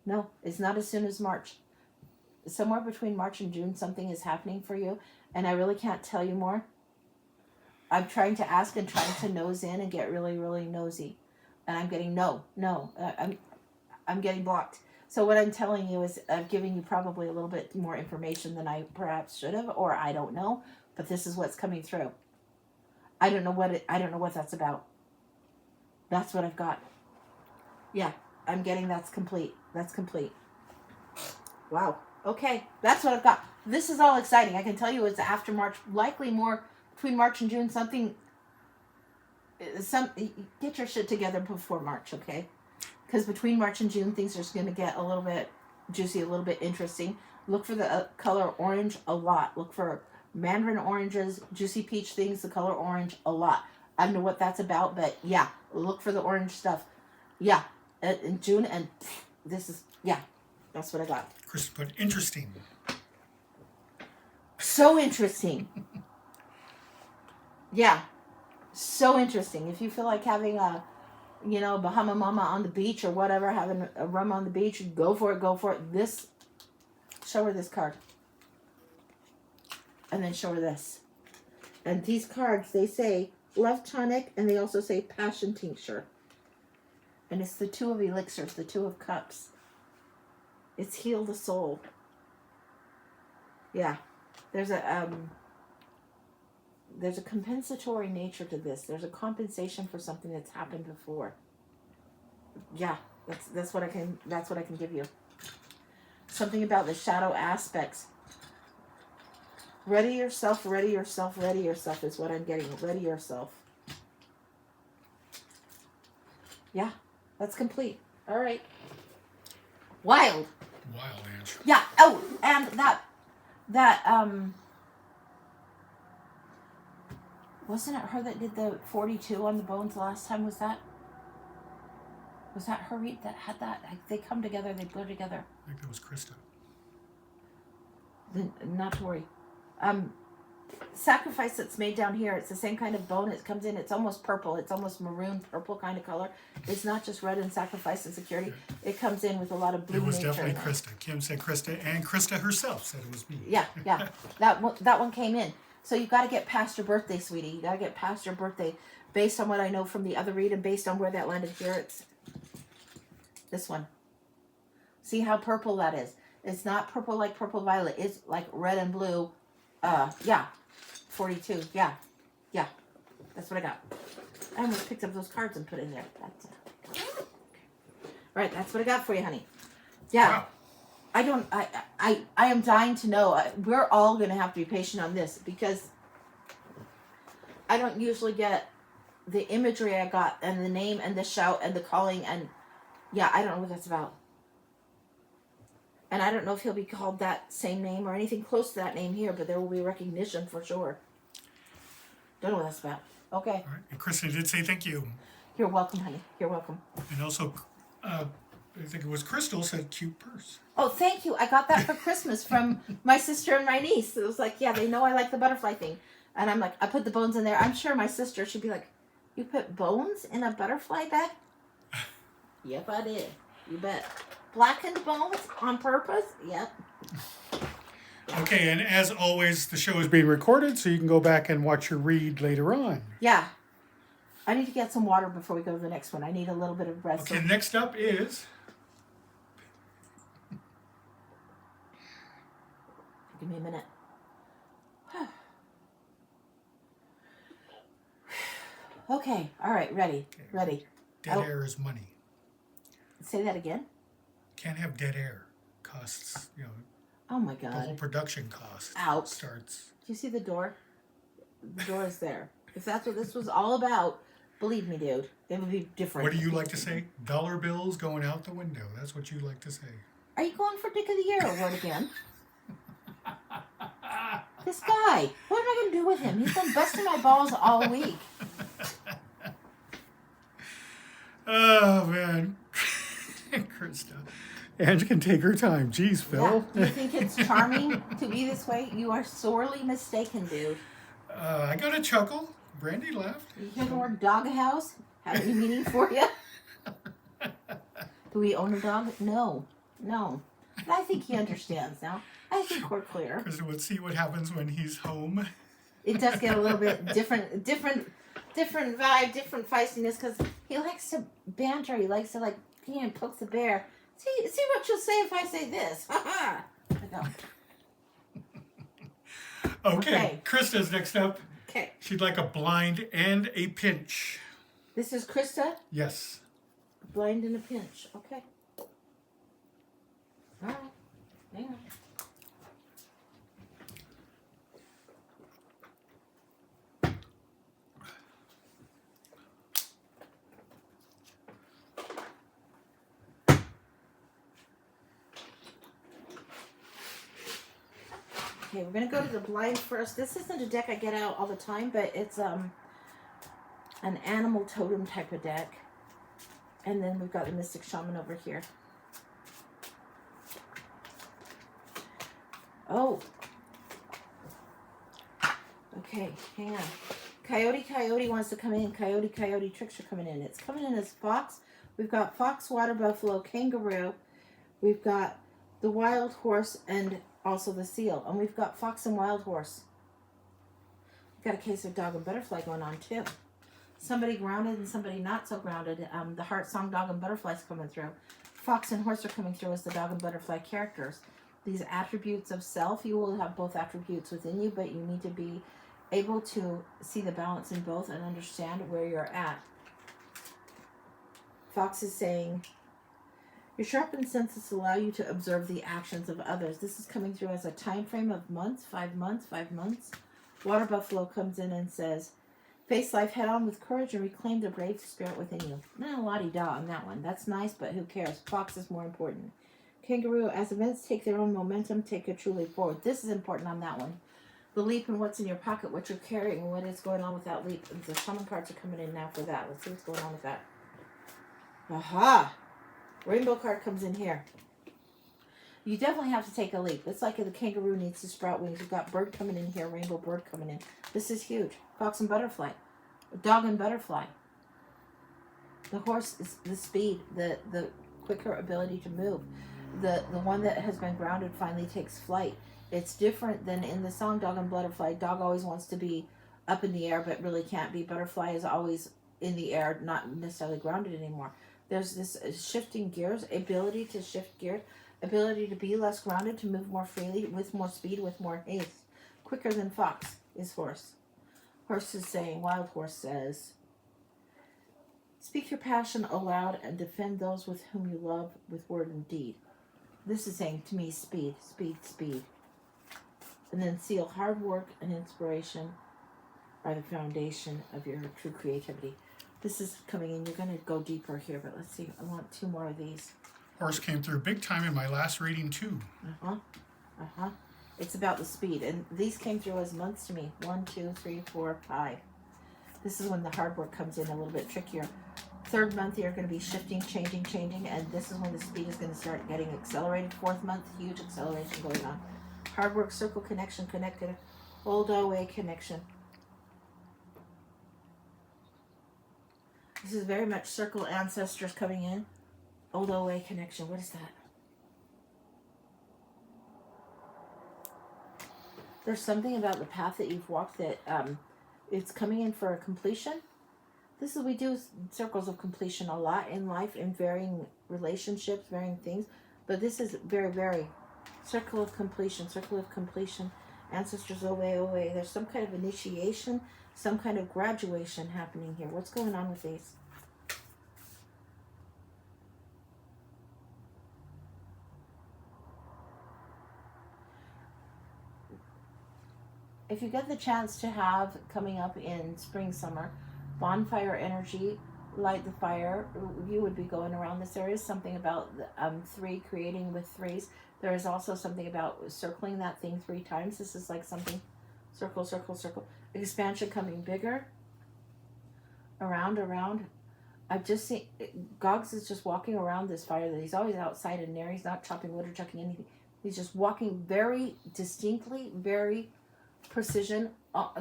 No, it's not as soon as March. Somewhere between March and June, something is happening for you, and I really can't tell you more. I'm trying to ask and trying to nose in and get really, really nosy. And I'm getting no. I'm getting blocked. So what I'm telling you is I'm giving you probably a little bit more information than I perhaps should have, or I don't know. But this is what's coming through. I don't know what that's about. That's what I've got. Yeah, I'm getting that's complete. That's complete. Wow. Okay, that's what I've got. This is all exciting. I can tell you it's after March, likely more between March and June. Get your shit together before March, okay? Because between March and June, things are going to get a little bit juicy, a little bit interesting. Look for the color orange a lot. Look for mandarin oranges, juicy peach things, the color orange a lot. I don't know what that's about, but yeah, look for the orange stuff. Yeah, in June, and this is, yeah, that's what I got. Chris put interesting. So interesting. Yeah, so interesting. If you feel like having a, Bahama Mama on the beach or whatever, having a rum on the beach, go for it. This, show her this card. And then show her this. And these cards, they say love tonic, and they also say passion tincture. And it's the two of elixirs, the two of cups. It's heal the soul. Yeah. There's a compensatory nature to this. There's a compensation for something that's happened before. Yeah, that's what I can give you. Something about the shadow aspects. Ready yourself is what I'm getting. Ready yourself. Yeah, that's complete. All right. Wild, Ange. yeah. Oh, and that wasn't it her that did the 42 on the bones last time? Was that her that had that? They come together, they go together. I think that was Krista. Then, not to worry. Sacrifice that's made down here, it's the same kind of bone. It comes in, it's almost purple, it's almost maroon purple kind of color. It's not just red in sacrifice and security. It comes in with a lot of blue. It was nature definitely in it. Krista. Kim said Krista, and Krista herself said it was me. Yeah. that one came in. So you got to get past your birthday, sweetie. You got to get past your birthday, based on what I know from the other read and based on where that landed here. It's this one. See how purple that is? It's not purple like purple violet. It's like red and blue. Yeah, 42. Yeah. That's what I got. I almost picked up those cards and put in there. That's it. Right, that's what I got for you, honey. Yeah. Wow. I am dying to know. We're all going to have to be patient on this because I don't usually get the imagery I got and the name and the shout and the calling and yeah, I don't know what that's about. And I don't know if he'll be called that same name or anything close to that name here, but there will be recognition for sure. Don't know what that's about. Okay. All right. And Krista did say thank you. You're welcome, honey. You're welcome. And also, I think it was Crystal said cute purse. Oh, thank you. I got that for Christmas from my sister and my niece. It was like, yeah, they know I like the butterfly thing. And I'm like, I put the bones in there. I'm sure my sister should be like, you put bones in a butterfly bag? Yep, I did. You bet. Blackened bones on purpose? Yep. Okay, and as always, the show is being recorded, so you can go back and watch your read later on. Yeah. I need to get some water before we go to the next one. I need a little bit of breath. Okay, next up is... Give me a minute. Okay, all right, ready. Dead air is money. Say that again? Can't have dead air. Costs, Oh my the whole God. production cost Out. starts. Do you see the door? The door is there. If that's what this was all about, believe me, dude, it would be different. What do you like to say? Dollar bills going out the window. That's what you like to say. Are you going for Dick of the Year award again? This guy. What am I going to do with him? He's been busting my balls all week. Oh, man. Krista. Ange can take her time. Jeez, Phil. Yeah. Do you think it's charming to be this way? You are sorely mistaken, dude. I got a chuckle. Brandy laughed. You hear the word doghouse? Have any meaning for you? Do we own a dog? No. But I think he understands now. I think we're clear. Krista would see what happens when he's home. It does get a little bit different vibe, different feistiness, because he likes to banter. He likes to like poke the bear. See what you'll say if I say this. Ha ha. I go. Okay. Krista's next up. Okay. She'd like a blind and a pinch. This is Krista. Yes. Blind in a pinch. Okay. All right. Hang on. Okay, we're gonna go to the blind first. This isn't a deck I get out all the time, but it's an animal totem type of deck. And then we've got the Mystic Shaman over here. Oh. Okay, hang on. Coyote wants to come in. Coyote tricks are coming in. It's coming in as fox. We've got fox, water buffalo, kangaroo. We've got the wild horse and also the seal. And we've got fox and wild horse. We've got a case of dog and butterfly going on too. Somebody grounded and somebody not so grounded. The heart song dog and butterfly's coming through. Fox and horse are coming through as the dog and butterfly characters. These attributes of self, you will have both attributes within you, but you need to be able to see the balance in both and understand where you're at. Fox is saying, your sharpened senses allow you to observe the actions of others. This is coming through as a time frame of months, 5 months, 5 months. Water buffalo comes in and says, face life head on with courage and reclaim the brave spirit within you. La-di-da on that one. That's nice, but who cares? Fox is more important. Kangaroo, as events take their own momentum, take a true leap forward. This is important on that one. The leap and what's in your pocket, what you're carrying, what is going on with that leap. And the shaman cards are coming in now for that. Let's see what's going on with that. Aha! Rainbow card comes in here. You definitely have to take a leap. It's like the kangaroo needs to sprout wings. You've got bird coming in here, rainbow bird coming in. This is huge. Fox and butterfly. Dog and butterfly. The horse is the speed, the quicker ability to move. The one that has been grounded finally takes flight. It's different than in the song Dog and Butterfly. Dog always wants to be up in the air but really can't be. Butterfly is always in the air, not necessarily grounded anymore. There's this shifting gears, ability to shift gears, ability to be less grounded, to move more freely, with more speed, with more haste. Quicker than fox is horse. Horse is saying, wild horse says, speak your passion aloud and defend those with whom you love with word and deed. This is saying to me, speed, speed, speed. And then seal, hard work and inspiration are the foundation of your true creativity. This is coming in. You're going to go deeper here, but let's see. I want 2 more of these. Horse came through big time in my last reading too. It's about the speed. And these came through as months to me. 1, 2, 3, 4, 5. This is when the hard work comes in a little bit trickier. 3rd month, you're going to be shifting, changing, and this is when the speed is going to start getting accelerated. 4th month, huge acceleration going on. Hard work, circle connection, connected, old away connection. This is very much circle ancestors coming in. Old away connection. What is that? There's something about the path that you've walked that it's coming in for a completion. This is, we do circles of completion a lot in life, in varying relationships, varying things. But this is very, very circle of completion, ancestors away. There's some kind of initiation, some kind of graduation happening here. What's going on with these? If you get the chance to have coming up in spring, summer, bonfire energy, light the fire, you would be going around this. There is something about 3, creating with 3s. There is also something about circling that thing 3 times. This is like something, circle, circle, circle. Expansion coming bigger. Around. I've just seen, Gogs is just walking around this fire. He's always outside in there. He's not chopping wood or chucking anything. He's just walking very distinctly, very precision,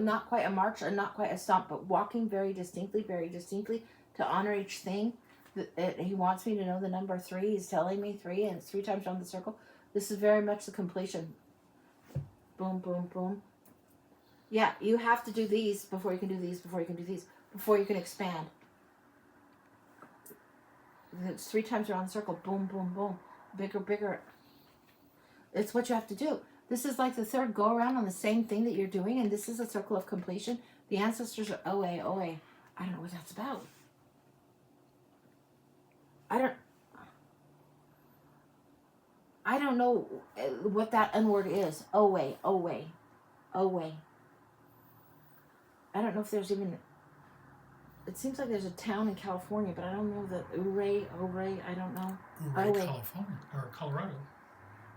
not quite a march and not quite a stomp, but walking very distinctly to honor each thing. He wants me to know the number 3. He's telling me 3, and it's 3 times around the circle. This is very much the completion. Boom, boom, boom. Yeah, you have to do these before you can do these, before you can do these, before you can expand. It's 3 times around the circle. Boom, boom, boom. Bigger, bigger. It's what you have to do. This is like the third go around on the same thing that you're doing, and this is a circle of completion. The ancestors are OA, OA. I don't know what that's about. I don't know what that N word is. OA, OA, OA. I don't know if there's even. It seems like there's a town in California, but I don't know the Ouray, I don't know. Ouray, California, or Colorado.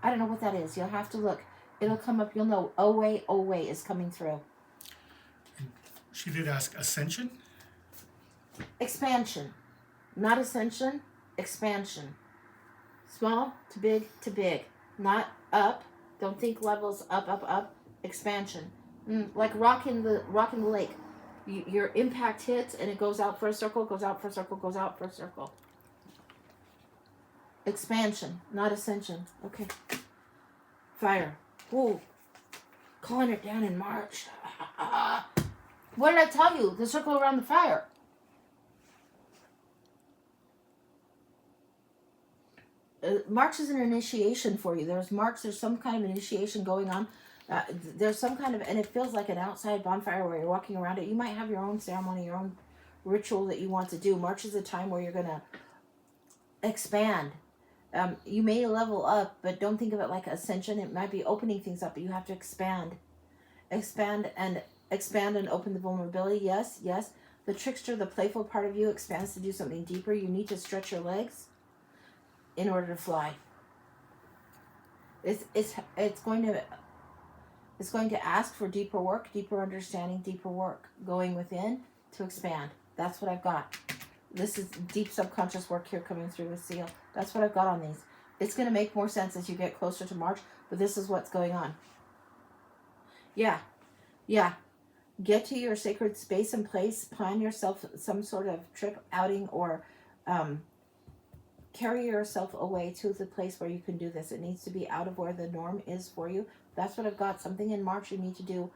I don't know what that is. You'll have to look. It'll come up. You'll know. OA, OA is coming through. She did ask ascension? Expansion. Not ascension, expansion. Small to big to big. Not up. Don't think levels up, up, up. Expansion. Like rocking the lake. Your impact hits and it goes out for a circle, goes out for a circle, goes out for a circle. Expansion, not ascension. Okay. Fire. Ooh. Calling it down in March. What did I tell you? The circle around the fire. March is an initiation for you. There's some kind of initiation going on. There's some kind of, and it feels like an outside bonfire where you're walking around it. You might have your own ceremony, your own ritual that you want to do. March is a time where you're going to expand. You may level up, but don't think of it like ascension. It might be opening things up, but you have to expand. Expand and open the vulnerability. Yes, yes. The trickster, the playful part of you expands to do something deeper. You need to stretch your legs in order to fly. It's going to ask for deeper work, deeper understanding, deeper work, going within to expand. That's what I've got. This is deep subconscious work here coming through with Seal. That's what I've got on these. It's going to make more sense as you get closer to March, but this is what's going on. Yeah. Get to your sacred space and place. Plan yourself some sort of trip, outing, or carry yourself away to the place where you can do this. It needs to be out of where the norm is for you. That's what I've got. Something in March you need to do,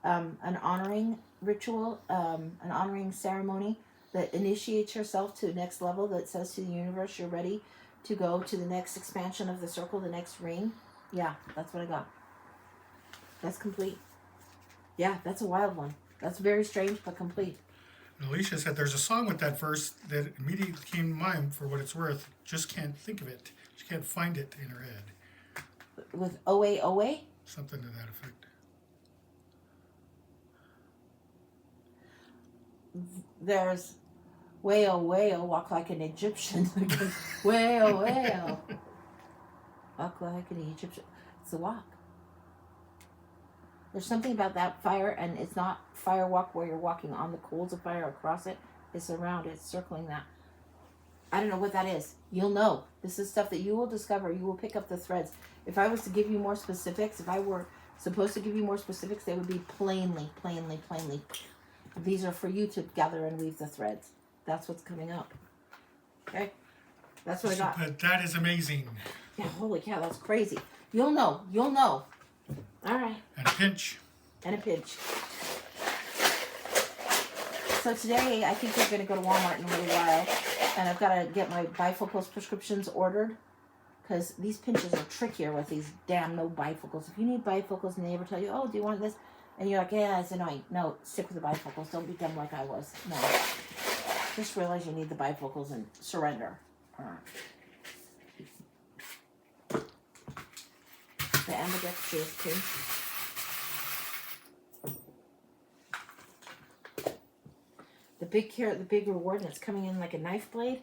an honoring ritual, an honoring ceremony that initiates yourself to the next level, that says to the universe you're ready to go to the next expansion of the circle, the next ring. Yeah, that's what I got. That's complete. Yeah, that's a wild one. That's very strange, but complete. Alicia said there's a song with that verse that immediately came to mind for what it's worth. Just can't think of it. She can't find it in her head. With OA, OA? Something to that effect. There's whale, whale, walk like an Egyptian. Whale, whale. Walk like an Egyptian. It's a walk. There's something about that fire, and it's not fire walk where you're walking on the coals of fire across it. It's around it, circling that. I don't know what that is. You'll know. This is stuff that you will discover. You will pick up the threads. If I was to give you more specifics, if I were supposed to give you more specifics, they would be plainly. These are for you to gather and weave the threads. That's what's coming up. Okay? That's what I got. But that is amazing. Yeah, holy cow, that's crazy. You'll know. All right. And a pinch. So today, I think we're going to go to Walmart in a little while, and I've got to get my bifocals prescriptions ordered, because these pinches are trickier with these damn no bifocals. If you need bifocals and they ever tell you, oh, do you want this? And you're like, yeah, it's annoying. No, stick with the bifocals. Don't be dumb like I was. No. Just realize you need the bifocals and surrender. The ambidextrous pinch. The big carrot, the big reward, and it's coming in like a knife blade.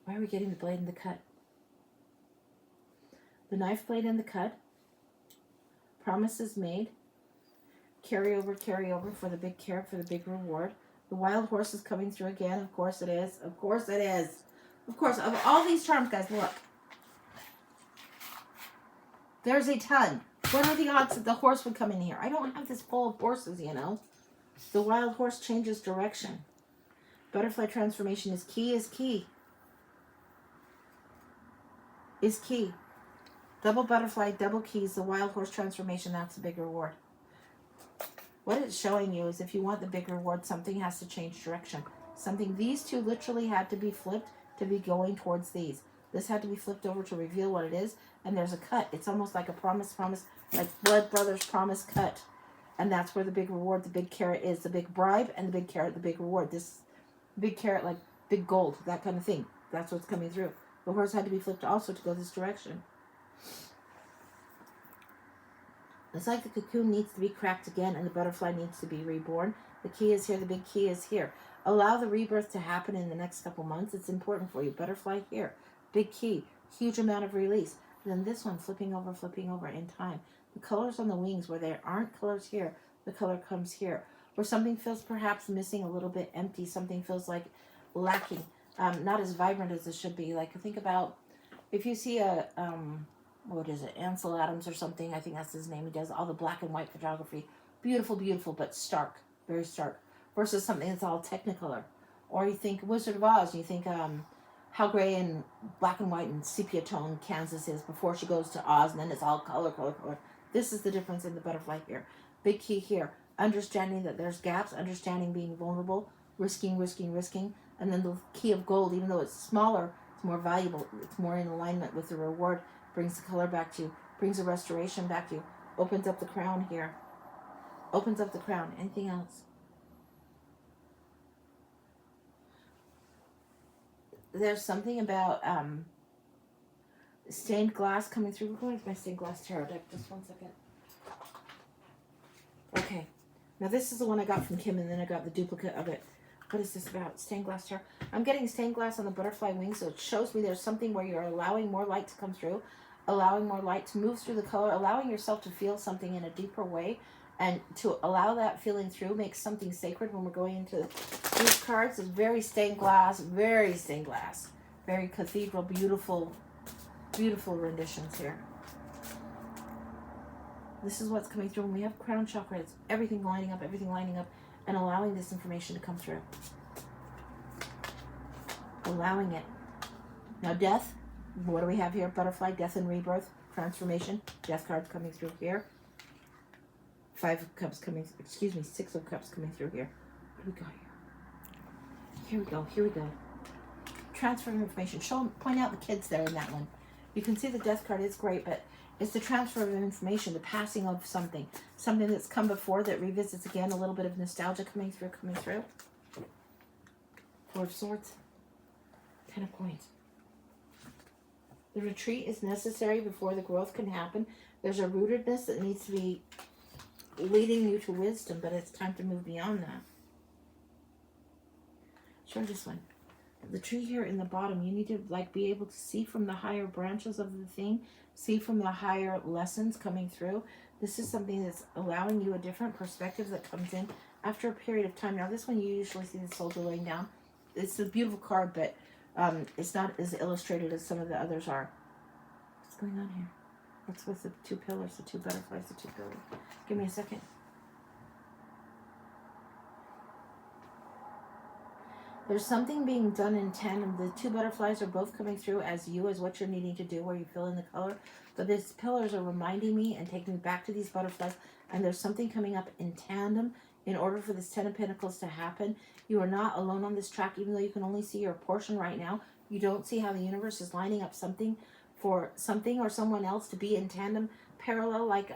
Why are we getting the blade in the cut? The knife blade in the cut. Promises made. Carry over for the big carrot, for the big reward. The wild horse is coming through again. Of course it is. Of course, of all these charms, guys, look. There's a ton. What are the odds that the horse would come in here? I don't have this full of horses, you know. The wild horse changes direction. Butterfly transformation is key. Double butterfly, double keys, the wild horse transformation, that's the big reward. What it's showing you is if you want the big reward, something has to change direction. These two literally had to be flipped to be going towards these. This had to be flipped over to reveal what it is, and there's a cut. It's almost like a promise, like Blood Brothers promise cut. And that's where the big reward, the big carrot is. The big bribe and the big carrot, the big reward. This big carrot, like big gold, that kind of thing. That's what's coming through. The horse had to be flipped also to go this direction. It's like the cocoon needs to be cracked again and the butterfly needs to be reborn. The key is here. The big key is here. Allow the rebirth to happen in the next couple months. It's important for you. Butterfly here. Big key. Huge amount of release. Then this one flipping over in time. The colors on the wings, where there aren't colors here, the color comes here. Where something feels perhaps missing, a little bit empty. Something feels like lacking. Not as vibrant as it should be. Like, think about if you see a... what is it, Ansel Adams or something, I think that's his name. He does all the black and white photography. Beautiful, beautiful, but stark, very stark. Versus something that's all Technicolor. Or you think Wizard of Oz, and you think how gray and black and white and sepia tone Kansas is before she goes to Oz, and then it's all color, color, color. This is the difference in the butterfly here. Big key here. Understanding that there's gaps, understanding being vulnerable, risking, risking, risking. And then the key of gold, even though it's smaller, it's more valuable. It's more in alignment with the reward. Brings the color back to you, brings the restoration back to you, opens up the crown here, opens up the crown. Anything else? There's something about stained glass coming through. We're going to my stained glass tarot deck. Just one second. Okay. Now this is the one I got from Kim, and then I got the duplicate of it. What is this about? Stained glass tarot. I'm getting stained glass on the butterfly wings, so it shows me there's something where you're allowing more light to come through, allowing more light to move through the color, allowing yourself to feel something in a deeper way, and to allow that feeling through makes something sacred when we're going into these cards. It's very stained glass, very cathedral, beautiful, beautiful renditions here. This is what's coming through when we have crown chakra. It's everything lining up, and allowing this information to come through. Allowing it. Now death, what do we have here? Butterfly, death and rebirth, transformation. Death card's coming through here. 5 of Cups coming, 6 of Cups coming through here. What do we got here? Here we go. Transfer of information. Point out the kids there in that one. You can see the death card is great, but it's the transfer of information, the passing of something. Something that's come before that revisits again, a little bit of nostalgia coming through. 4 of Swords. 10 of Coins. The retreat is necessary before the growth can happen. There's a rootedness that needs to be leading you to wisdom, but it's time to move beyond that. Show this one. The tree here in the bottom, you need to be able to see from the higher branches of the thing, see from the higher lessons coming through. This is something that's allowing you a different perspective that comes in after a period of time. Now this one you usually see the soldier laying down. It's a beautiful card, but it's not as illustrated as some of the others are. What's going on here? What's with the 2 pillars, the 2 butterflies, the 2 pillars? Give me a second. There's something being done in tandem. The 2 butterflies are both coming through as what you're needing to do, where you fill in the color. But these pillars are reminding me and taking me back to these butterflies. And there's something coming up in tandem in order for this 10 of Pentacles to happen. You are not alone on this track, even though you can only see your portion right now. You don't see how the universe is lining up something for something or someone else to be in tandem, parallel, like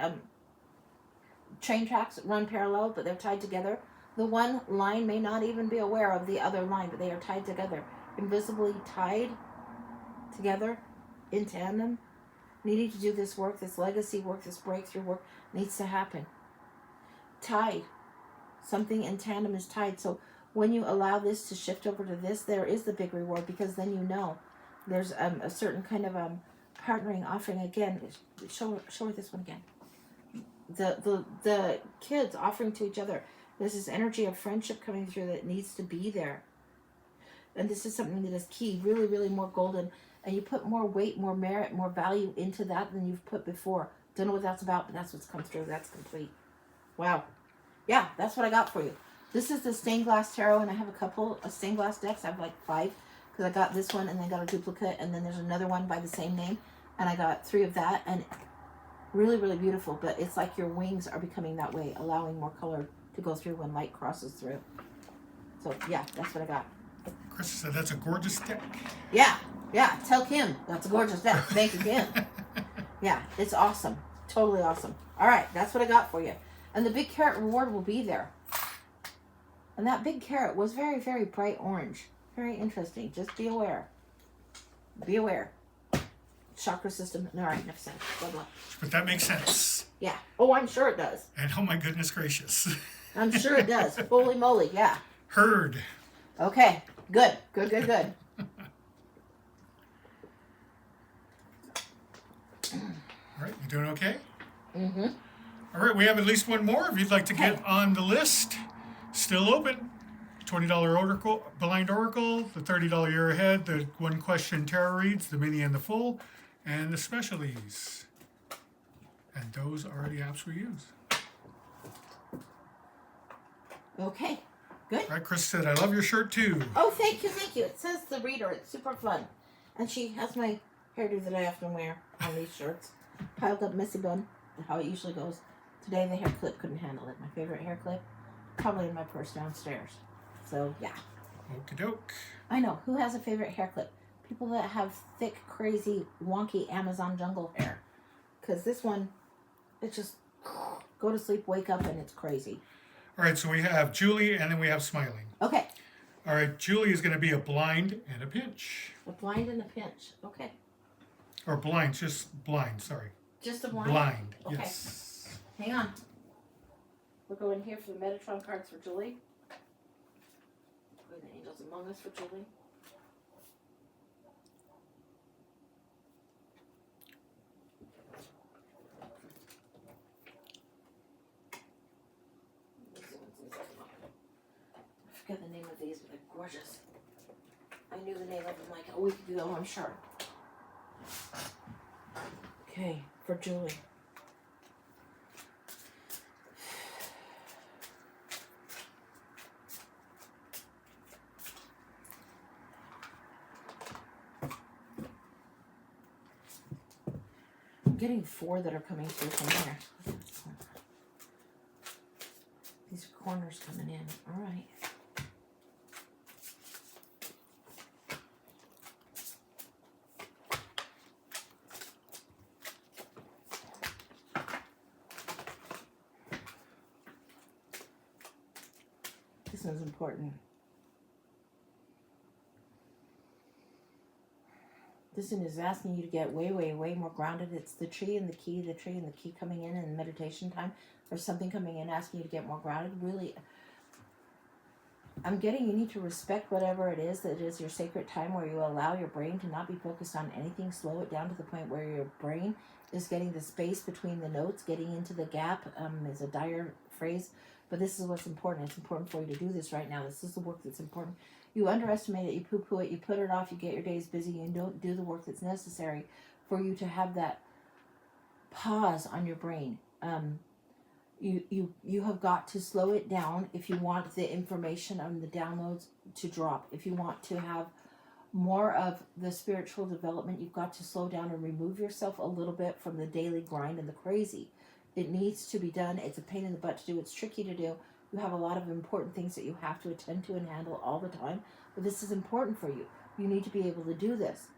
train tracks run parallel, but they're tied together. The one line may not even be aware of the other line, but they are tied together, invisibly tied together in tandem. Needing to do this work, this legacy work, this breakthrough work needs to happen. Tied. Something in tandem is tied. So when you allow this to shift over to this, there is the big reward, because then you know there's a certain kind of partnering, offering. Again, show her this one again. The kids offering to each other. There's this energy of friendship coming through that needs to be there. And this is something that is key, really, really more golden. And you put more weight, more merit, more value into that than you've put before. Don't know what that's about, but that's what's come through. That's complete. Wow. Yeah, that's what I got for you. This is the Stained Glass Tarot, and I have a couple of stained glass decks. I have 5, because I got this one, and then got a duplicate, and then there's another one by the same name, and I got 3 of that, and really, really beautiful. But it's like your wings are becoming that way, allowing more color to go through when light crosses through. So yeah, that's what I got. Chris said that's a gorgeous deck. Yeah, tell Kim that's a gorgeous deck. Thank you, Kim. Yeah, it's awesome. Totally awesome. All right, that's what I got for you. And the big carrot reward will be there. And that big carrot was very, very bright orange. Very interesting. Just be aware. Be aware. Chakra system. All right, enough said. Blah, blah. But that makes sense. Yeah. Oh, I'm sure it does. And oh my goodness gracious. I'm sure it does. Holy moly, yeah. Heard. Okay, good. Good, good, good. All right, you doing okay? Mm-hmm. All right, we have at least one more. If you'd like to get on the list, still open. $20 oracle, blind oracle, the $30 year ahead, the one question tarot reads, the mini and the full, and the specialties. And those are the apps we use. Okay, good. All right, Chris said, I love your shirt too. Oh, thank you, thank you. It says the reader. It's super fun. And she has my hairdo that I often wear on these shirts. Piled up messy bun, how it usually goes. Today the hair clip couldn't handle it. My favorite hair clip, probably in my purse downstairs. So, yeah. Okie doke. I know. Who has a favorite hair clip? People that have thick, crazy, wonky Amazon jungle hair. Because this one, it just go to sleep, wake up, and it's crazy. All right, so we have Julie and then we have Smiling. Okay. All right, Julie is going to be a blind and a pinch. A blind and a pinch. Okay. Or blind, just blind, sorry. Just a blind? Blind, Okay. yes. Hang on. We're going here for the Metatron cards for Julie. The Angels Among Us for Julie. I forget the name of these, but they're gorgeous. I knew the name of them like a week ago, I'm sure. Okay, for Julie. I'm getting 4 that are coming through from here. These are corners coming in. All right. This one's important. This one is asking you to get way, way, way more grounded. It's the tree and the key coming in meditation time. There's something coming in asking you to get more grounded. Really, I'm getting you need to respect whatever it is that is your sacred time where you allow your brain to not be focused on anything. Slow it down to the point where your brain is getting the space between the notes, getting into the gap is a dire phrase. But this is what's important. It's important for you to do this right now. This is the work that's important. You underestimate it, you poo-poo it, you put it off, you get your days busy, and don't do the work that's necessary for you to have that pause on your brain. You have got to slow it down if you want the information on the downloads to drop. If you want to have more of the spiritual development, you've got to slow down and remove yourself a little bit from the daily grind and the crazy. It needs to be done. It's a pain in the butt to do. It's tricky to do. You have a lot of important things that you have to attend to and handle all the time. But this is important for you. You need to be able to do this.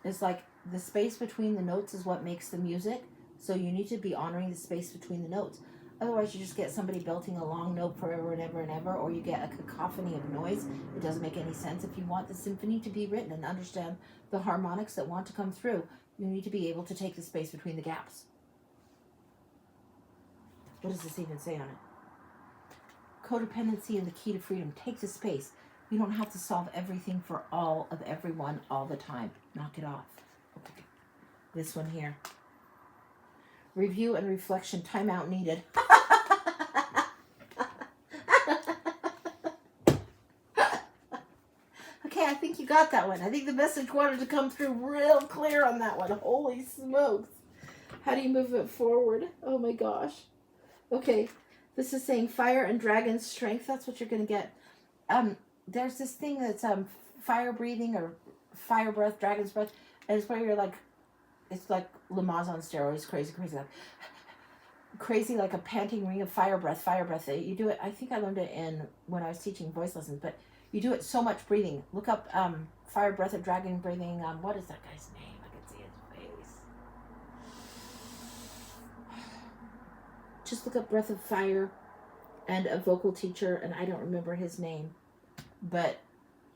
It's like the space between the notes is what makes the music. So you need to be honoring the space between the notes. Otherwise, you just get somebody belting a long note forever and ever and ever, or you get a cacophony of noise. It doesn't make any sense. If you want the symphony to be written and understand the harmonics that want to come through, you need to be able to take the space between the gaps. What does this even say on it? Codependency and the key to freedom. Take the space. You don't have to solve everything for all of everyone all the time. Knock it off. Okay. This one here. Review and reflection. Timeout needed. Okay, I think you got that one. I think the message wanted to come through real clear on that one. Holy smokes. How do you move it forward? Oh my gosh. Okay, this is saying fire and dragon strength. That's what you're going to get. There's this thing that's fire breathing or fire breath, dragon's breath. And it's where you're like, it's like Lamaze on steroids, crazy like a panting ring of fire breath. You do it, I think I learned it when I was teaching voice lessons, but You do it so much breathing. Look up fire, breath of dragon breathing. What is that guy's name? I can see his face. Just look up breath of fire and a vocal teacher, and I don't remember his name, but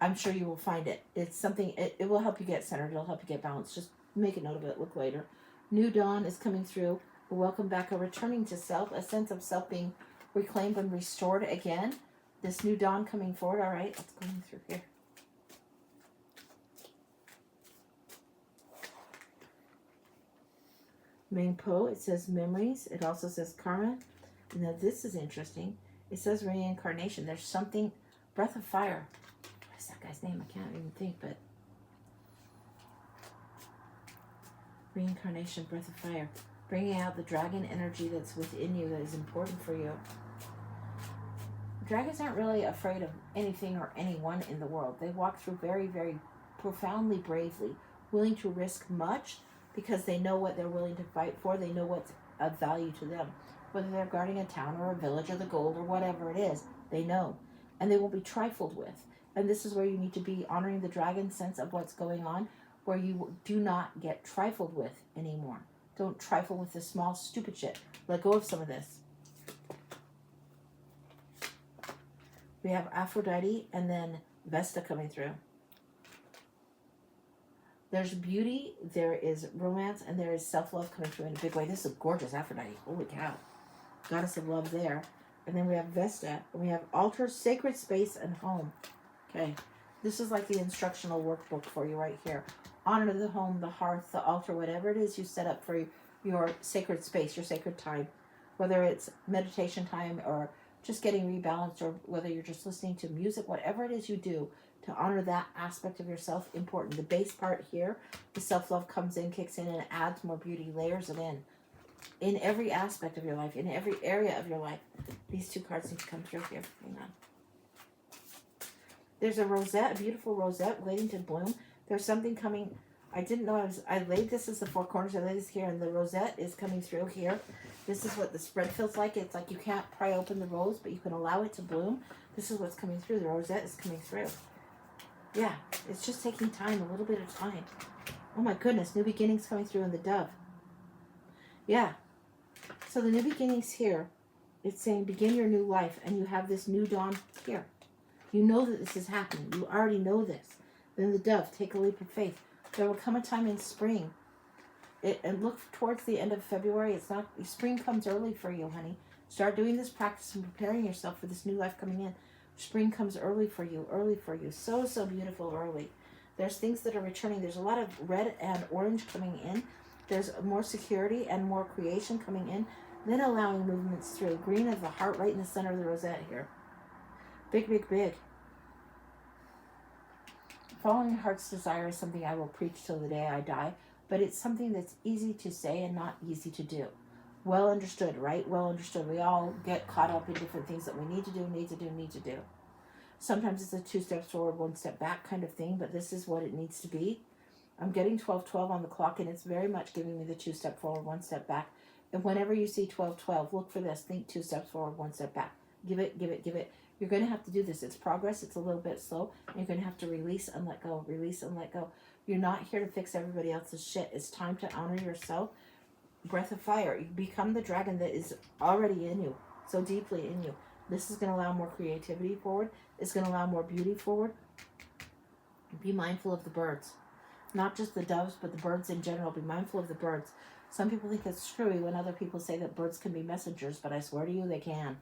I'm sure you will find it. It's something, it will help you get centered. It'll help you get balanced. Just make a note of it. Look later. New dawn is coming through. A welcome back, a returning to self, a sense of self being reclaimed and restored again. This new dawn coming forward. All right, let's go through here. Main Po, it says memories. It also says karma. Now this is interesting. It says reincarnation. There's something, breath of fire. What is that guy's name? I can't even think, but reincarnation, breath of fire. Bringing out the dragon energy that's within you that is important for you. Dragons aren't really afraid of anything or anyone in the world. They walk through very, very profoundly bravely, willing to risk much because they know what they're willing to fight for. They know what's of value to them. Whether they're guarding a town or a village or the gold or whatever it is, they know. And they won't be trifled with. And this is where you need to be honoring the dragon sense of what's going on, where you do not get trifled with anymore. Don't trifle with this small, stupid shit. Let go of some of this. We have Aphrodite and then Vesta coming through. There's beauty, there is romance, and there is self-love coming through in a big way. This is a gorgeous Aphrodite. Holy cow. Goddess of love there. And then we have Vesta, and we have altar, sacred space, and home. Okay. This is like the instructional workbook for you right here. Honor the home, the hearth, the altar, whatever it is you set up for your sacred space, your sacred time. Whether it's meditation time or just getting rebalanced, or whether you're just listening to music, whatever it is you do to honor that aspect of yourself, important. The base part here, the self-love comes in, kicks in, and adds more beauty, layers it in every aspect of your life, in every area of your life. These two cards need to come through here. Hang on. There's a rosette, a beautiful rosette waiting to bloom. There's something coming. I didn't know I laid this as the four corners. I laid this here, and the rosette is coming through here. This is what the spread feels like. It's like you can't pry open the rose, but you can allow it to bloom. This is what's coming through. The rosette is coming through. Yeah, it's just taking time, a little bit of time. Oh my goodness, new beginnings coming through in the dove. Yeah. So the new beginnings here, it's saying begin your new life, and you have this new dawn here. You know that this is happening. You already know this. Then the dove, take a leap of faith. There will come a time in spring. And look towards the end of February. It's not, spring comes early for you, honey. Start doing this practice and preparing yourself for this new life coming in. Spring comes early for you, early for you. So, so beautiful early. There's things that are returning. There's a lot of red and orange coming in. There's more security and more creation coming in. Then allowing movements through. Green of the heart right in the center of the rosette here. Big, big, big. Following your heart's desire is something I will preach till the day I die, but it's something that's easy to say and not easy to do. Well understood, right? Well understood. We all get caught up in different things that we need to do. Sometimes it's a 2 steps forward, 1 step back kind of thing, but this is what it needs to be. I'm getting 12-12 on the clock, and it's very much giving me the 2 step forward, 1 step back. And whenever you see 12-12, look for this. Think 2 steps forward, 1 step back. Give it. You're going to have to do this. It's progress. It's a little bit slow. And you're going to have to release and let go. Release and let go. You're not here to fix everybody else's shit. It's time to honor yourself. Breath of fire. You become the dragon that is already in you. So deeply in you. This is going to allow more creativity forward. It's going to allow more beauty forward. Be mindful of the birds. Not just the doves, but the birds in general. Be mindful of the birds. Some people think it's screwy when other people say that birds can be messengers, but I swear to you, they can.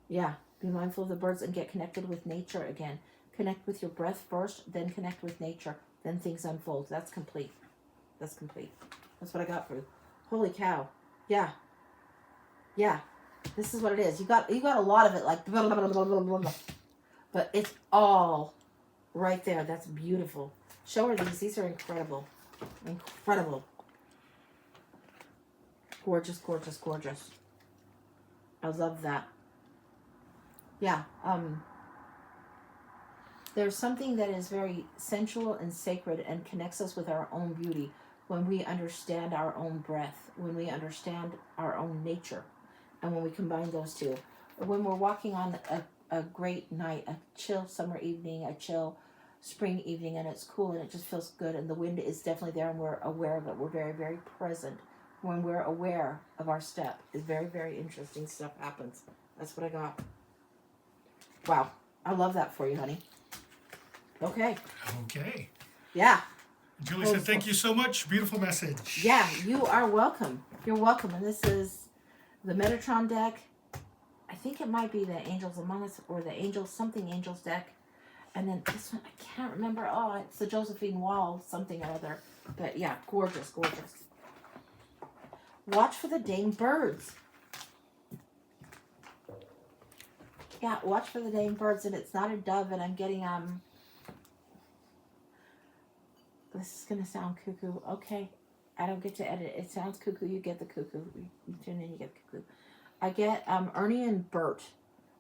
Yeah. Be mindful of the birds and get connected with nature again. Connect with your breath first, then connect with nature. Then things unfold. That's complete. That's complete. That's what I got for you. Holy cow. Yeah. Yeah. This is what it is. You got a lot of it, like blah, blah, blah, blah, blah, blah, blah. But it's all right there. That's beautiful. Show her these. These are incredible. Incredible. Gorgeous, gorgeous, gorgeous. I love that. Yeah, there's something that is very sensual and sacred and connects us with our own beauty when we understand our own breath, when we understand our own nature, and when we combine those two. When we're walking on a great night, a chill summer evening, a chill spring evening, and it's cool and it just feels good, and the wind is definitely there and we're aware of it. We're very, very present when we're aware of our step. It's very, very interesting stuff happens. That's what I got. Wow. I love that for you, honey. Okay. Okay. Yeah. Julie said, thank you so much. Beautiful message. Yeah, you are welcome. You're welcome. And this is the Metatron deck. I think it might be the Angels Among Us or the Angels, something Angels deck. And then this one, I can't remember. Oh, it's the Josephine Wall, something or other. But yeah, gorgeous, gorgeous. Watch for the dang birds. Yeah, watch for the dang birds. And it's not a dove, and I'm getting, this is going to sound cuckoo. Okay. I don't get to edit it. It sounds cuckoo. You get the cuckoo. You tune in, you get the cuckoo. I get Ernie and Bert.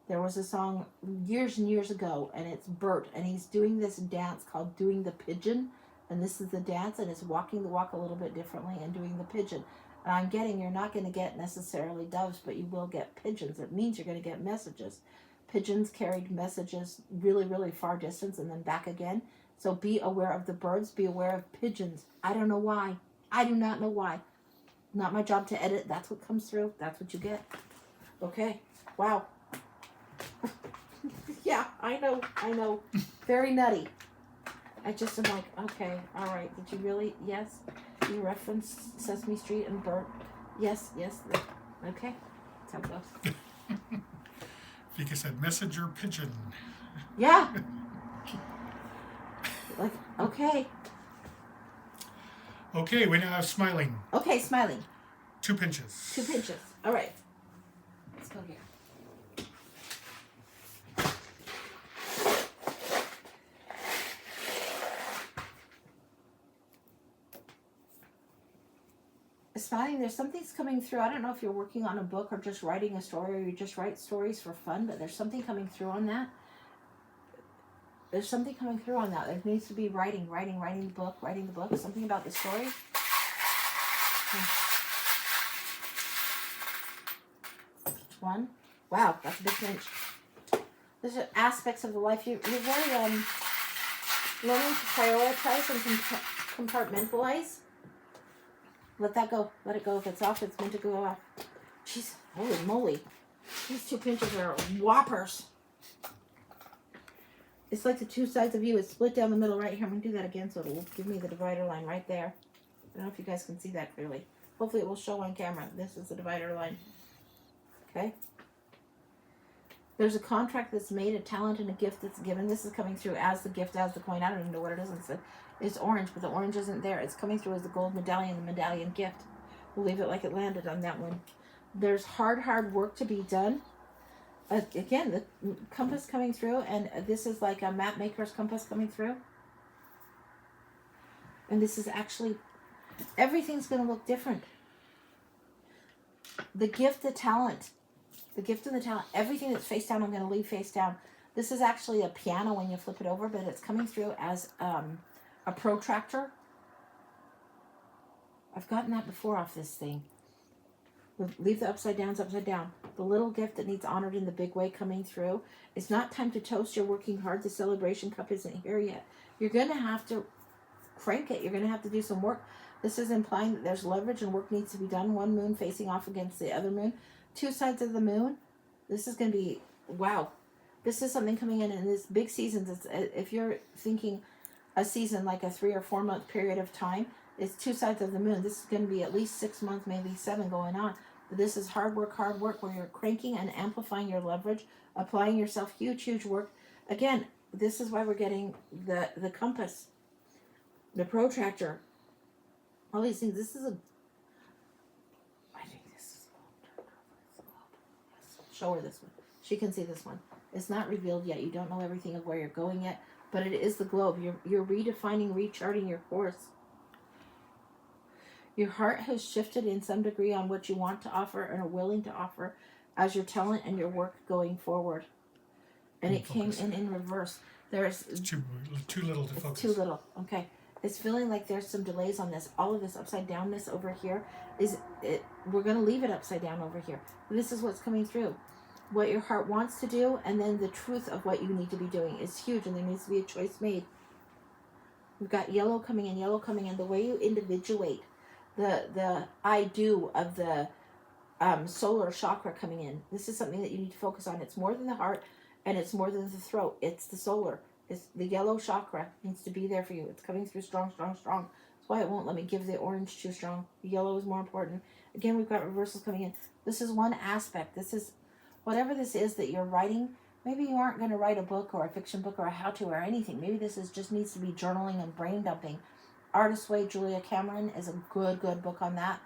There was a song years and years ago, and it's Bert, and he's doing this dance called Doing the Pigeon, and this is the dance, and it's walking the walk a little bit differently and doing the pigeon. And I'm getting, you're not going to get necessarily doves, but you will get pigeons. It means you're going to get messages. Pigeons carried messages really, really far distance and then back again. So be aware of the birds, be aware of pigeons. I don't know why. I do not know why. Not my job to edit. That's what comes through. That's what you get. Okay. Wow. Yeah, I know. Very nutty. I just am like, okay, all right. Did you really? Yes. You referenced Sesame Street and Bert. Yes. Okay. That's how it goes. Vika said, messenger pigeon. Yeah. Like, okay. Okay, we now have smiling. Okay, smiling. 2 pinches. 2 pinches. All right. Let's go here. Smiling, there's something's coming through. I don't know if you're working on a book or just writing a story or you just write stories for fun, but there's something coming through on that. There's something coming through on that. There needs to be writing the book, something about the story. One. Wow, that's a big pinch. There's aspects of the life you're very learning to prioritize and compartmentalize. Let that go. Let it go. If it's off, it's meant to go off. Jeez, holy moly. These 2 pinches are whoppers. It's like the 2 sides of you. It's split down the middle right here. I'm going to do that again so it'll give me the divider line right there. I don't know if you guys can see that clearly. Hopefully it will show on camera. This is the divider line. Okay? There's a contract that's made, a talent and a gift that's given. This is coming through as the gift, as the coin. I don't even know what it is. It's orange, but the orange isn't there. It's coming through as the gold medallion, the medallion gift. We'll leave it like it landed on that one. There's hard work to be done. Again, the compass coming through, and this is like a map maker's compass coming through. And this is actually, everything's going to look different. The gift, the talent, everything that's face down, I'm going to leave face down. This is actually a piano when you flip it over, but it's coming through as a protractor. I've gotten that before off this thing. Leave the upside downs upside down. The little gift that needs honored in the big way coming through. It's not time to toast. You're working hard. The celebration cup isn't here yet. You're going to have to crank it. You're going to have to do some work. This is implying that there's leverage and work needs to be done. One moon facing off against the other moon. 2 sides of the moon. This is going to be, wow. This is something coming in this big seasons. It's, if you're thinking a season like a 3 or 4 month period of time, it's 2 sides of the moon. This is going to be at least 6 months, maybe 7 going on. But this is hard work where you're cranking and amplifying your leverage, applying yourself, huge work. Again, this is why we're getting the compass, the protractor, all these things. This is I think this is show her this one. She can see this one. It's not revealed yet. You don't know everything of where you're going yet, but it is the globe. You're redefining, recharting your course. Your heart has shifted in some degree on what you want to offer and are willing to offer as your talent and your work going forward. And it came in reverse. There's too little to focus. Too little. Okay. It's feeling like there's some delays on this. All of this upside downness over here we're going to leave it upside down over here. This is what's coming through. what your heart wants to do, and then the truth of what you need to be doing is huge, and there needs to be a choice made. We've got yellow coming in, the way you individuate the I do of the solar chakra coming in. This is something that you need to focus on. It's more than the heart, and it's more than the throat. It's the solar. It's the yellow chakra needs to be there for you. It's coming through strong, strong, strong. That's why it won't let me give the orange too strong. The yellow is more important. Again, we've got reversals coming in. This is one aspect. This is whatever this is that you're writing. Maybe you aren't going to write a book or a fiction book or a how-to or anything. Maybe this is just needs to be journaling and brain dumping. Artist's Way, Julia Cameron is a good book on that.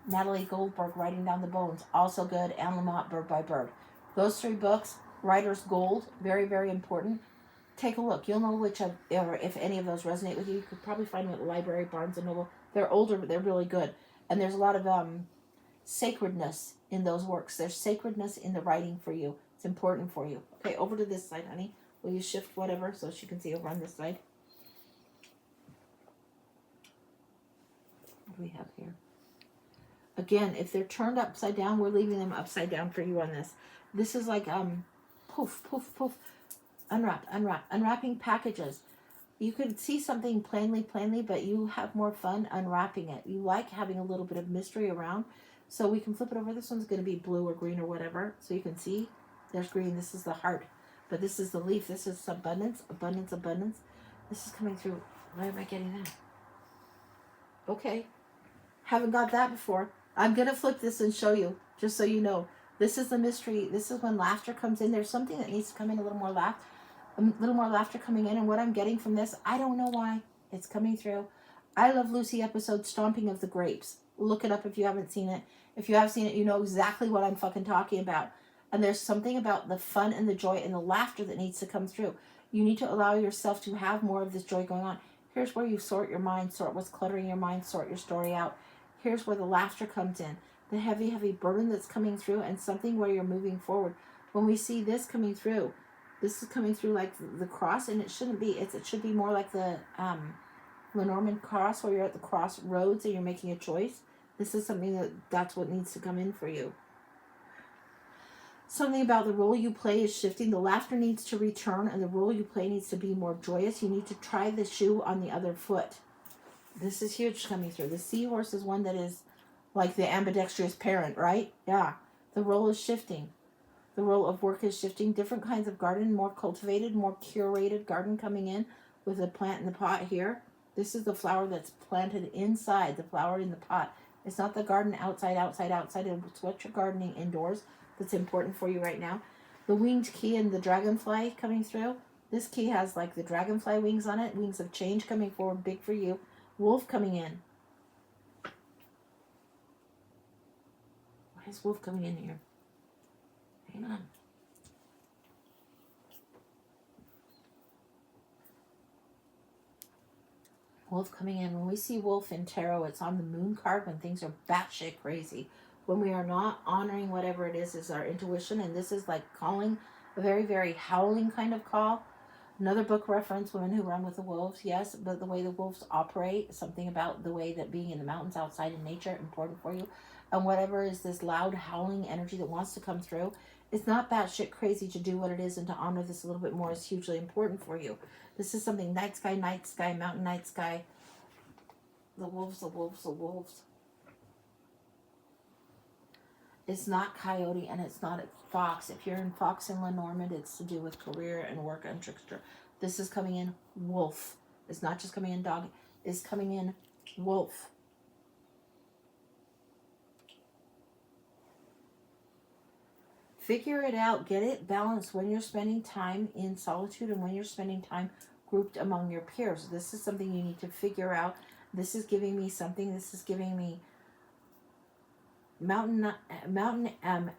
Natalie Goldberg, Writing Down the Bones, also good. Anne Lamott, Bird by Bird. Those 3 books, Writer's Gold, very, very important. Take a look. You'll know which of, or if any of those resonate with you. You could probably find them at the library, Barnes & Noble. They're older, but they're really good. And there's a lot of sacredness in those works. There's sacredness in the writing for you. It's important for you. Okay, over to this side, honey. Will you shift whatever so she can see over on this side? What do we have here? Again, if they're turned upside down, we're leaving them upside down for you on this. This is like poof, poof, poof. Unwrap, unwrap. Unwrapping packages. You could see something plainly, but you have more fun unwrapping it. You like having a little bit of mystery around. So we can flip it over. This one's going to be blue or green or whatever. So you can see there's green. This is the heart. But this is the leaf. This is abundance, abundance, abundance. This is coming through. Why am I getting that? Okay. Haven't got that before. I'm going to flip this and show you, just so you know. This is the mystery. This is when laughter comes in. There's something that needs to come in, a little more laughter coming in. And what I'm getting from this, I don't know why. It's coming through. I Love Lucy episode, Stomping of the Grapes. Look it up if you haven't seen it. If you have seen it, you know exactly what I'm fucking talking about. And there's something about the fun and the joy and the laughter that needs to come through. You need to allow yourself to have more of this joy going on. Here's where you sort your mind, sort what's cluttering your mind, sort your story out. Here's where the laughter comes in. The heavy, heavy burden that's coming through, and something where you're moving forward. When we see this coming through, this is coming through like the cross, and it shouldn't be. It should be more like the Lenormand cross, where you're at the crossroads and you're making a choice. This is something that's what needs to come in for you. Something about the role you play is shifting. The laughter needs to return, and the role you play needs to be more joyous. You need to try the shoe on the other foot. This is huge coming through. The seahorse is one that is like the ambidextrous parent, right? Yeah. The role is shifting. The role of work is shifting. Different kinds of garden, more cultivated, more curated garden coming in with a plant in the pot here. This is the flower that's planted inside, the flower in the pot. It's not the garden outside. It's what you're gardening indoors that's important for you right now. The winged key and the dragonfly coming through. This key has like the dragonfly wings on it. Wings of change coming forward, big for you. Wolf coming in. Why is wolf coming in here? Hang on. Wolf coming in. When we see wolf in tarot, it's on the moon card when things are batshit crazy. When we are not honoring whatever it is our intuition, and this is like calling a very, very howling kind of call. Another book reference, Women Who Run with the Wolves, yes, but the way the wolves operate, something about the way that being in the mountains outside in nature, important for you. And whatever is this loud howling energy that wants to come through, it's not batshit crazy to do what it is, and to honor this a little bit more is hugely important for you. This is something night sky, mountain night sky. The wolves, the wolves, the wolves. It's not coyote and it's not a fox. If you're in Fox and Lenormand, it's to do with career and work and trickster. This is coming in wolf. It's not just coming in dog. It's coming in wolf. Figure it out. Get it balanced when you're spending time in solitude and when you're spending time grouped among your peers. This is something you need to figure out. This is giving me something. This is giving me mountain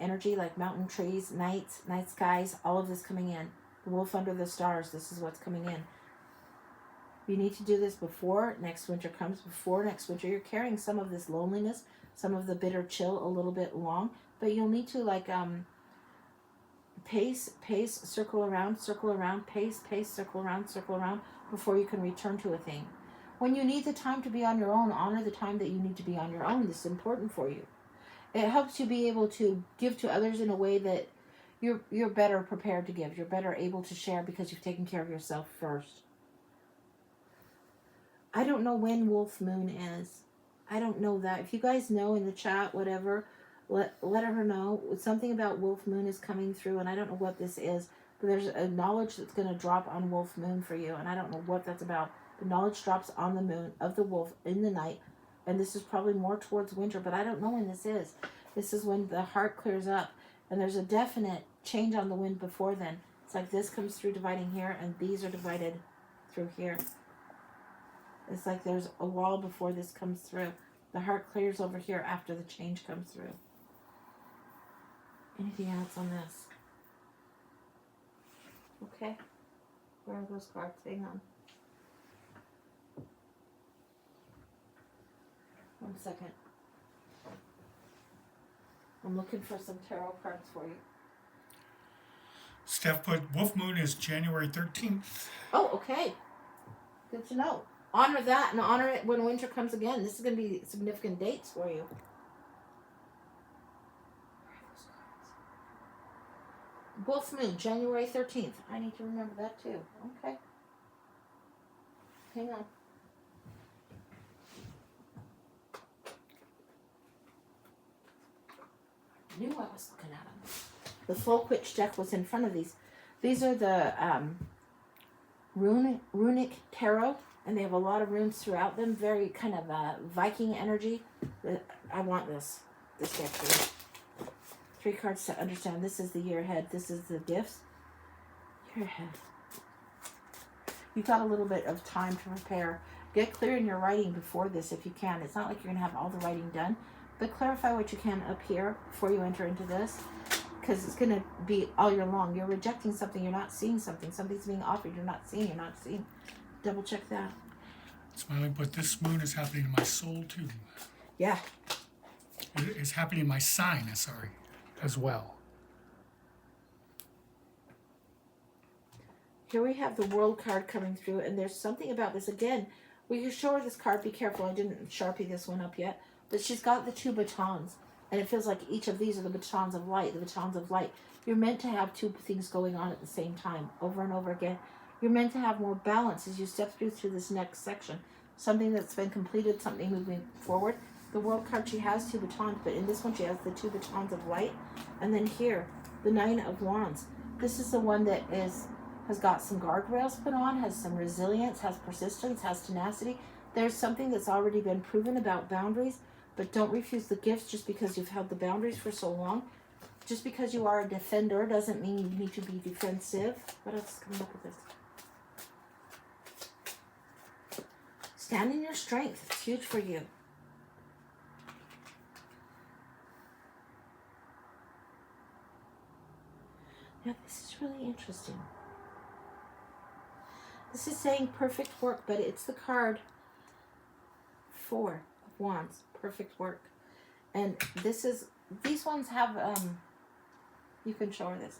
energy, like mountain trees, night skies, all of this coming in. The wolf under the stars, this is what's coming in. You need to do this before next winter comes. Before next winter, you're carrying some of this loneliness, some of the bitter chill a little bit long, but you'll need to like pace, circle around, pace, circle around before you can return to a thing. When you need the time to be on your own, honor the time that you need to be on your own. This is important for you. It helps you be able to give to others in a way that you're better prepared to give. You're better able to share because you've taken care of yourself first. I don't know when Wolf Moon is. I don't know that. If you guys know in the chat, whatever, let her know. Something about Wolf Moon is coming through, and I don't know what this is, but there's a knowledge that's going to drop on Wolf Moon for you, and I don't know what that's about. The knowledge drops on the moon of the wolf in the night, and this is probably more towards winter, but I don't know when this is. This is when the heart clears up, and there's a definite change on the wind before then. It's like this comes through dividing here, and these are divided through here. It's like there's a wall before this comes through. The heart clears over here after the change comes through. Anything else on this? Okay. Where are those cards? Hang on. 1 second. I'm looking for some tarot cards for you. Steph put Wolf Moon is January 13th. Oh, okay. Good to know. Honor that and honor it when winter comes again. This is going to be significant dates for you. Wolf Moon, January 13th. I need to remember that too. Okay. Hang on. I knew I was looking at them. The Folkwitch deck was in front of these. These are the runic tarot, and they have a lot of runes throughout them. Very kind of Viking energy. I want this deck here. 3 cards to understand. This is the year ahead. This is the gifts. Year ahead. You've got a little bit of time to prepare. Get clear in your writing before this if you can. It's not like you're going to have all the writing done, but clarify what you can up here before you enter into this, because it's going to be all year long. You're rejecting something. You're not seeing something. Something's being offered. You're not seeing. You're not seeing. Double check that. Smiling, but this moon is happening in my soul too. Yeah. It's happening in my sign, sorry, as well. Here we have the World card coming through, and there's something about this. Again, we can show her this card. Be careful. I didn't Sharpie this one up yet. But she's got the 2 batons, and it feels like each of these are the batons of light, the batons of light. You're meant to have 2 things going on at the same time, over and over again. You're meant to have more balance as you step through this next section. Something that's been completed, something moving forward. The World card, she has 2 batons, but in this one she has the 2 batons of light. And then here, the 9 of Wands. This is the one that has got some guardrails put on, has some resilience, has persistence, has tenacity. There's something that's already been proven about boundaries, but don't refuse the gifts just because you've held the boundaries for so long. Just because you are a defender doesn't mean you need to be defensive. What else is coming up with this? Stand in your strength. It's huge for you. Now this is really interesting. This is saying perfect work, but it's the card 4 of Wands. Perfect work. And these ones have, you can show her this.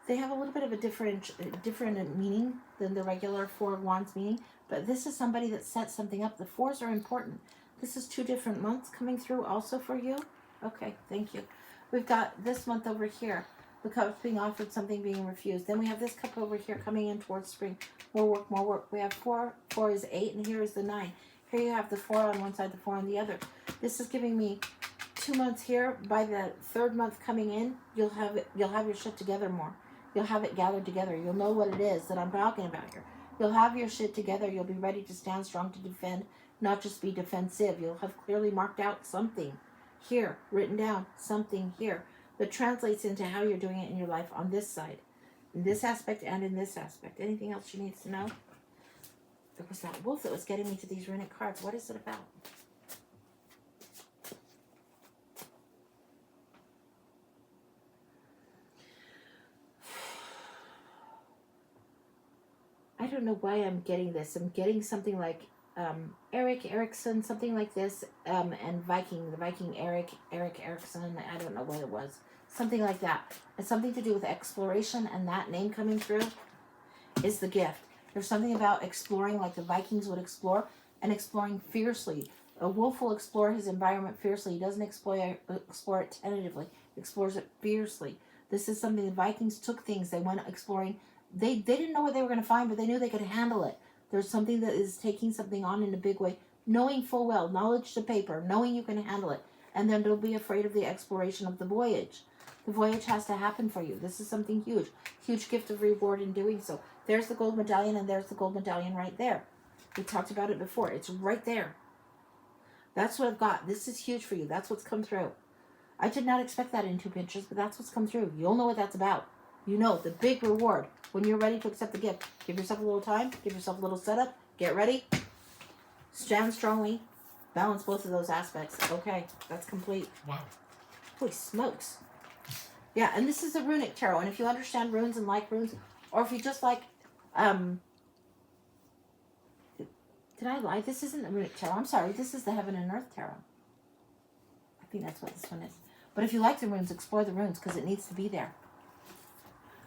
They have a little bit of a different meaning than the regular 4 of Wands meaning, but this is somebody that sets something up. The 4s are important. This is 2 different months coming through also for you. Okay, thank you. We've got this month over here. The cup being offered, something being refused. Then we have this cup over here coming in towards spring. More work, more work. We have 4. 4 is 8, and here is the 9. Here you have the 4 on one side, the 4 on the other. This is giving me 2 months here. By the 3rd month coming in, you'll have your shit together more. You'll have it gathered together. You'll know what it is that I'm talking about here. You'll have your shit together. You'll be ready to stand strong to defend, not just be defensive. You'll have clearly marked out something here, written down, something here that translates into how you're doing it in your life on this side, in this aspect and in this aspect. Anything else she needs to know? There was that wolf that was getting me to these runic cards. What is it about? I don't know why I'm getting this. I'm getting something like Eric Erickson, something like this, and the Viking Eric Erickson. I don't know what it was. Something like that. It's something to do with exploration, and that name coming through is the gift. There's something about exploring like the Vikings would explore, and exploring fiercely. A wolf will explore his environment fiercely. He doesn't explore it tentatively. He explores it fiercely. This is something the Vikings took things. They went exploring. They didn't know what they were going to find, but they knew they could handle it. There's something that is taking something on in a big way, knowing full well, knowledge to paper, knowing you can handle it. And then don't be afraid of the exploration of the voyage. The voyage has to happen for you. This is something huge. Huge gift of reward in doing so. There's the gold medallion, and there's the gold medallion right there. We talked about it before. It's right there. That's what I've got. This is huge for you. That's what's come through. I did not expect that in 2 pinches, but that's what's come through. You'll know what that's about. You know, the big reward. When you're ready to accept the gift, give yourself a little time. Give yourself a little setup. Get ready. Stand strongly. Balance both of those aspects. Okay, that's complete. Wow. Holy smokes. Yeah, and this is a runic tarot. And if you understand runes and like runes, or if you just like, did I lie? This isn't a runic tarot. I'm sorry. This is the Heaven and Earth tarot. I think that's what this one is. But if you like the runes, explore the runes because it needs to be there.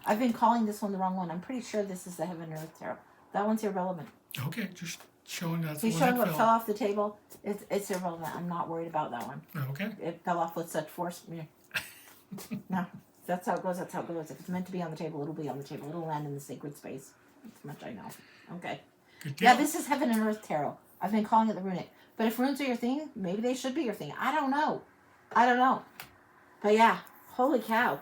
I've been calling this one the wrong one. I'm pretty sure this is the Heaven and Earth tarot. That one's irrelevant. Okay, just showing that's He's the showing one what that fell fell. off the table. It's irrelevant. I'm not worried about that one. Okay. It fell off with such force. Yeah. No, that's how it goes. That's how it goes. If it's meant to be on the table, it'll be on the table. It'll land in the sacred space. That's much I know. Okay. Good deal. Yeah, this is Heaven and Earth tarot. I've been calling it the runic. But if runes are your thing, maybe they should be your thing. I don't know. But yeah, holy cow.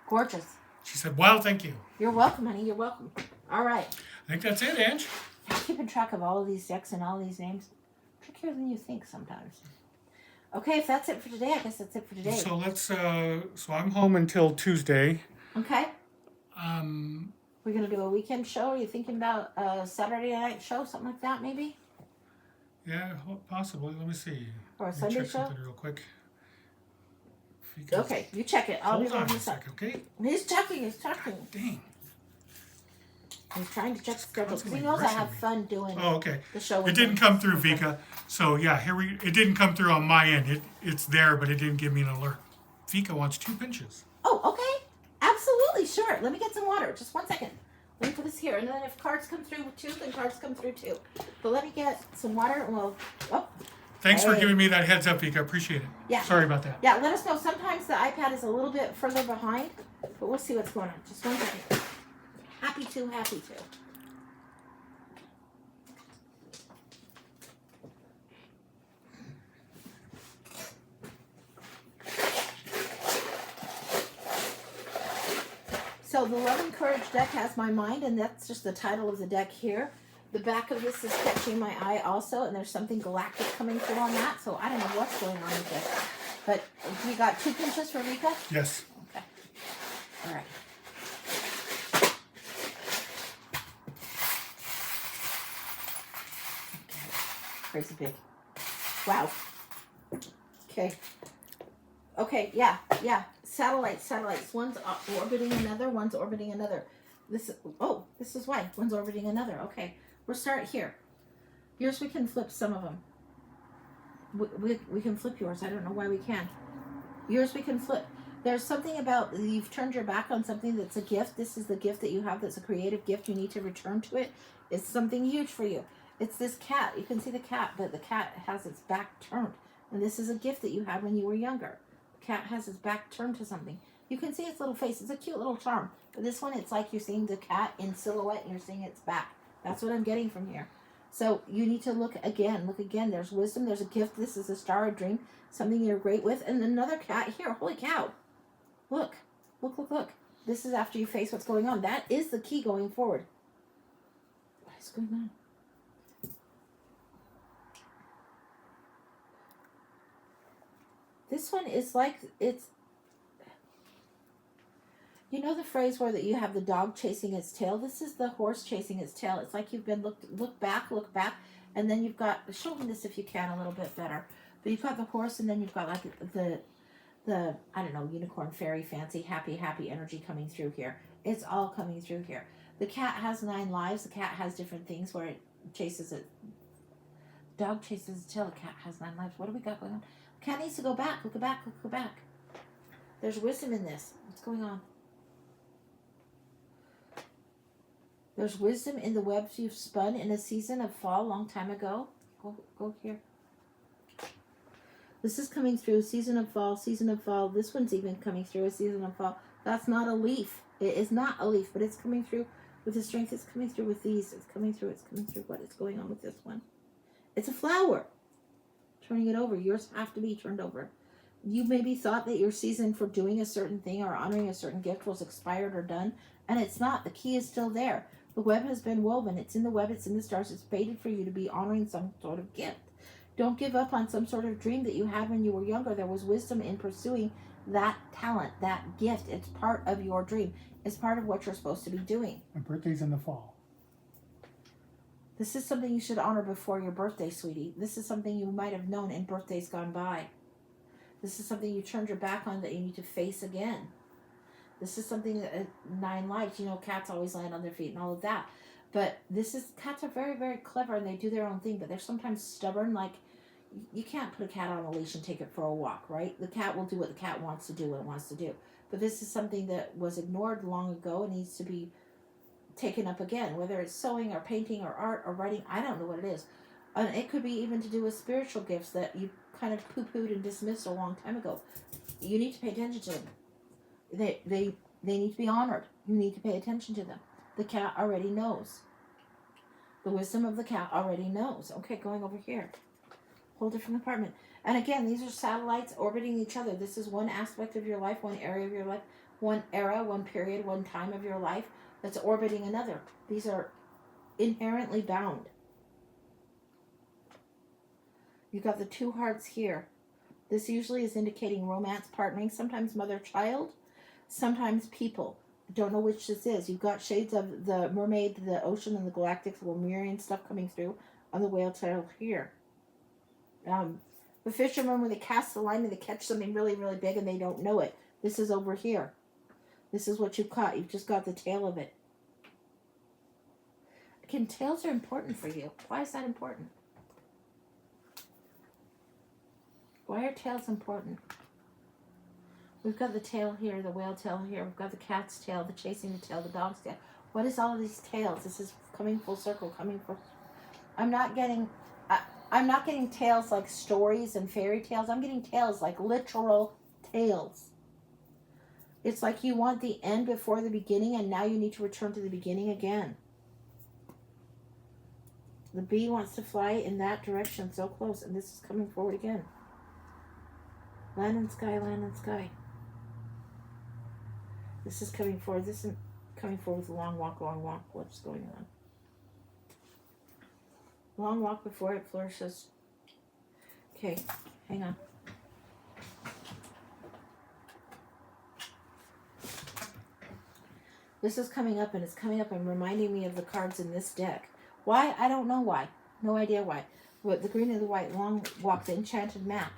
Gorgeous. She said, "Well, thank you." You're welcome, honey. You're welcome. All right. I think that's it, Ange. Keeping track of all of these decks and all these names. Trickier than you think sometimes. Okay, if that's it for today, I guess that's it for today. So let's. So I'm home until Tuesday. Okay. Um. We're going to do a weekend show. Are you thinking about a Saturday night show? Something like that, maybe? Yeah, possibly. Let me see. Or a Let me Sunday check show? something real quick. Because- Okay, you check it. I'll be Hold on rolling a this up. second, okay? He's checking. Dang. He's trying to check the schedule because he constantly knows I rushing have me. fun doing Oh, okay. the show. It with didn't him. come through, Vika. So yeah, it didn't come through on my end. It's there, but it didn't give me an alert. Vika wants 2 pinches. Oh, okay. Absolutely, sure. Let me get some water. Just 1 second. Let me put this here. And then if cards come through with 2, then cards come through 2. But let me get some water and we'll... Oh, Thanks for Hey. giving me that heads up, Vika. Appreciate it. Yeah. Sorry about that. yeah, let us know. Sometimes the iPad is a little bit further behind, but we'll see what's going on. Just 1 second. Happy to. So the Love and Courage deck has my mind, and that's just the title of the deck here. The back of this is catching my eye also, and there's something galactic coming through on that, so I don't know what's going on with this. But we got 2 pinches for Rika? Yes. Okay. All right. Crazy big. Wow. Okay. Okay, yeah. Satellites. One's orbiting another, one's orbiting another. This is why. One's orbiting another. Okay. We'll start here. Yours, we can flip some of them. We can flip yours. I don't know why we can. Yours, we can flip. There's something about you've turned your back on something that's a gift. This is the gift that you have that's a creative gift. You need to return to it. It's something huge for you. It's this cat. You can see the cat, but the cat has its back turned. And this is a gift that you had when you were younger. The cat has its back turned to something. You can see its little face. It's a cute little charm. But this one, it's like you're seeing the cat in silhouette and you're seeing its back. That's what I'm getting from here. So you need to look again. Look again. There's wisdom. There's a gift. This is a star, a dream. Something you're great with. And another cat here. Holy cow. Look. This is after you face what's going on. That is the key going forward. What is going on? This one is like, it's, you know the phrase where that you have the dog chasing its tail? This is the horse chasing its tail. It's like you've been look back, and then you've got, show me this if you can a little bit better. But you've got the horse, and then you've got like the I don't know, unicorn, fairy, fancy, happy energy coming through here. It's all coming through here. The cat has 9 lives. The cat has different things where it chases it. Dog chases its tail. The cat has 9 lives. What do we got going on? The cat needs to go back. Look back. There's wisdom in this. What's going on? There's wisdom in the webs you've spun in a season of fall a long time ago. Go here. This is coming through, season of fall. This one's even coming through, a season of fall. That's not a leaf. It is not a leaf, but it's coming through with the strength. It's coming through with these. It's coming through. It's coming through. What is going on with this one? It's a flower. Turning it over. Yours have to be turned over. You maybe thought that your season for doing a certain thing or honoring a certain gift was expired or done, and it's not. The key is still there. The web has been woven. It's in the web. It's in the stars. It's fated for you to be honoring some sort of gift. Don't give up on some sort of dream that you had when you were younger. There was wisdom in pursuing that talent, that gift. It's part of your dream. It's part of what you're supposed to be doing. My birthday's in the fall. This is something you should honor before your birthday, sweetie. This is something you might have known in birthdays gone by. This is something you turned your back on that you need to face again. This is something that 9 lives, cats always land on their feet and all of that. But cats are very, very clever and they do their own thing, but they're sometimes stubborn. Like, you can't put a cat on a leash and take it for a walk, right? The cat will do what the cat wants to do when it wants to do. But this is something that was ignored long ago and needs to be taken up again, whether it's sewing or painting or art or writing. I don't know what it is. And it could be even to do with spiritual gifts that you kind of poo-pooed and dismissed a long time ago. You need to pay attention to them. They need to be honored. You need to pay attention to them. The cat already knows. The wisdom of the cat already knows. Okay, going over here. Whole different apartment. And again, these are satellites orbiting each other. This is one aspect of your life, one area of your life, one era, one period, one time of your life that's orbiting another. These are inherently bound. You've got the 2 hearts here. This usually is indicating romance, partnering, sometimes mother-child, sometimes people. Don't know which this is. You've got shades of the mermaid, the ocean, and the galactic, the Lemurian stuff coming through on the whale tail here. The fishermen, when they cast the line and they catch something really, really big and they don't know it. This is over here. This is what you've caught. You've just got the tail of it. Again, tails are important for you. Why is that important? Why are tails important? We've got the tail here, the whale tail here. We've got the cat's tail, the chasing the tail, the dog's tail. What is all of these tails? This is coming full circle, I'm not getting tales like stories and fairy tales. I'm getting tales like literal tales. It's like you want the end before the beginning, and now you need to return to the beginning again. The bee wants to fly in that direction, so close, and this is coming forward again. Land and sky, land and sky. This is coming forward. This is coming forward with a long walk, long walk. What's going on? Long walk before it flourishes. Okay, hang on. This is coming up, and it's coming up and reminding me of the cards in this deck. Why? I don't know why. No idea why. But the green and the white, long walk, the enchanted map.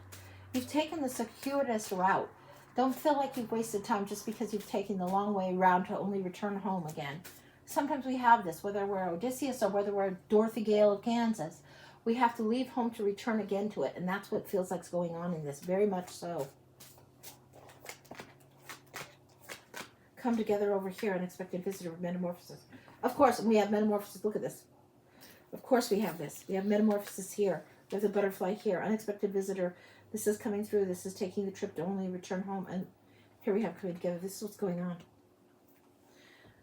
You've taken the circuitous route. Don't feel like you've wasted time just because you've taken the long way around to only return home again. Sometimes we have this, whether we're Odysseus or whether we're Dorothy Gale of Kansas. We have to leave home to return again to it, and that's what feels like's going on in this, very much so. Come together over here, unexpected visitor of metamorphosis. Of course, we have metamorphosis. Look at this. Of course we have this. We have metamorphosis here. We have the butterfly here. Unexpected visitor. This is coming through. This is taking the trip to only return home. And here we have coming together. This is what's going on.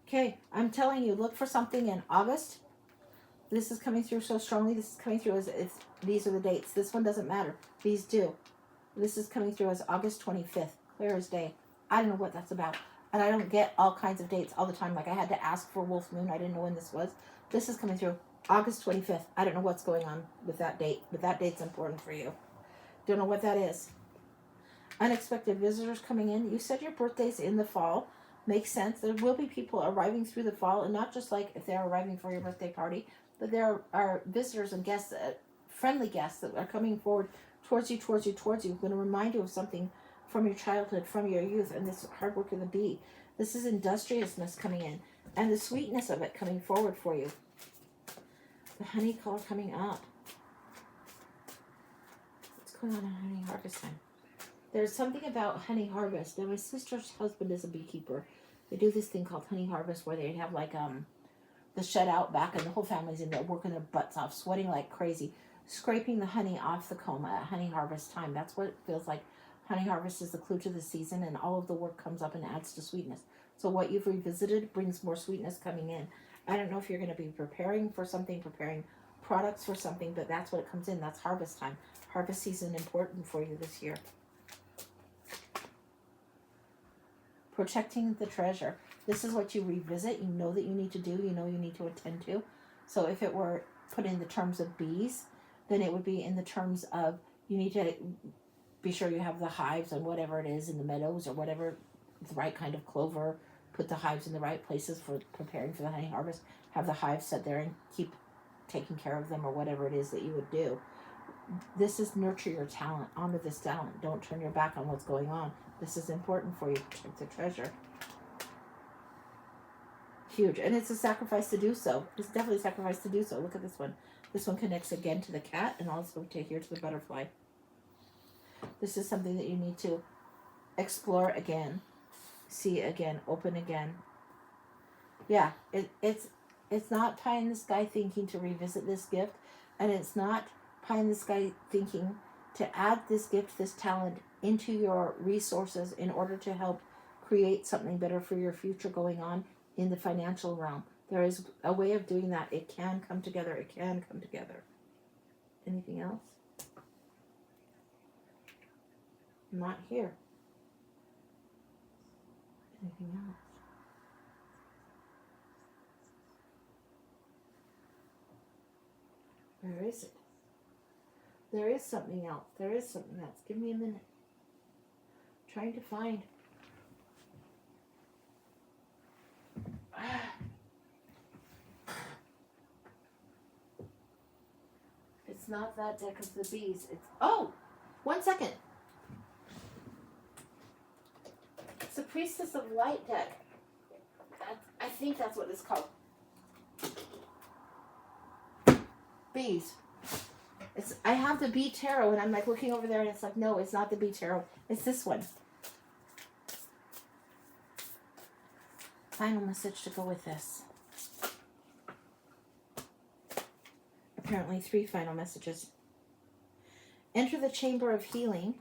Okay, I'm telling you, look for something in August. This is coming through so strongly. This is coming through as these are the dates. This one doesn't matter. These do. This is coming through as August 25th. Clear as day. I don't know what that's about. And I don't get all kinds of dates all the time. Like I had to ask for Wolf Moon. I didn't know when this was. This is coming through August 25th. I don't know what's going on with that date, but that date's important for you. Don't know what that is. Unexpected visitors coming in. You said your birthday's in the fall. Makes sense. There will be people arriving through the fall, and not just like if they're arriving for your birthday party, but there are visitors and guests, friendly guests that are coming forward towards you, going to remind you of something from your childhood, from your youth, and this hard work of the bee. This is industriousness coming in, and the sweetness of it coming forward for you. The honey color coming up. What's going on in honey harvest time? There's something about honey harvest. Now, my sister's husband is a beekeeper. They do this thing called honey harvest where they have like the shed out back and the whole family's in there working their butts off, sweating like crazy, scraping the honey off the comb at honey harvest time. That's what it feels like Honey harvest is the clue to the season, and all of the work comes up and adds to sweetness. So what you've revisited brings more sweetness coming in. I don't know if you're going to be preparing for something, preparing products for something, but that's what it comes in. That's harvest time. Harvest season important for you this year. Protecting the treasure. This is what you revisit. You know that you need to do. You know you need to attend to. So if it were put in the terms of bees, then it would be in the terms of you need to be sure you have the hives and whatever it is in the meadows or whatever, the right kind of clover. Put the hives in the right places for preparing for the honey harvest. Have the hives set there and keep taking care of them or whatever it is that you would do. This is nurture your talent. Honor this talent. Don't turn your back on what's going on. This is important for you. Protect the treasure. Huge. And it's a sacrifice to do so. It's definitely a sacrifice to do so. Look at this one. This one connects again to the cat and also to here to the butterfly. This is something that you need to explore again. See again. Open again. Yeah. It's not pie in the sky thinking to revisit this gift. And it's not pie in the sky thinking to add this gift, this talent into your resources in order to help create something better for your future going on in the financial realm. There is a way of doing that. It can come together. It can come together. Anything else? Not here. Anything else? Where is it? There is something else. There is something else. Give me a minute. I'm trying to find. It's not that deck of the bees. It's 1 second. It's the Priestess of Light deck. I think that's what it's called. Bees. I have the bee tarot, and I'm like looking over there, and it's like, no, it's not the bee tarot. It's this one. Final message to go with this. Apparently 3 final messages. Enter the chamber of healing.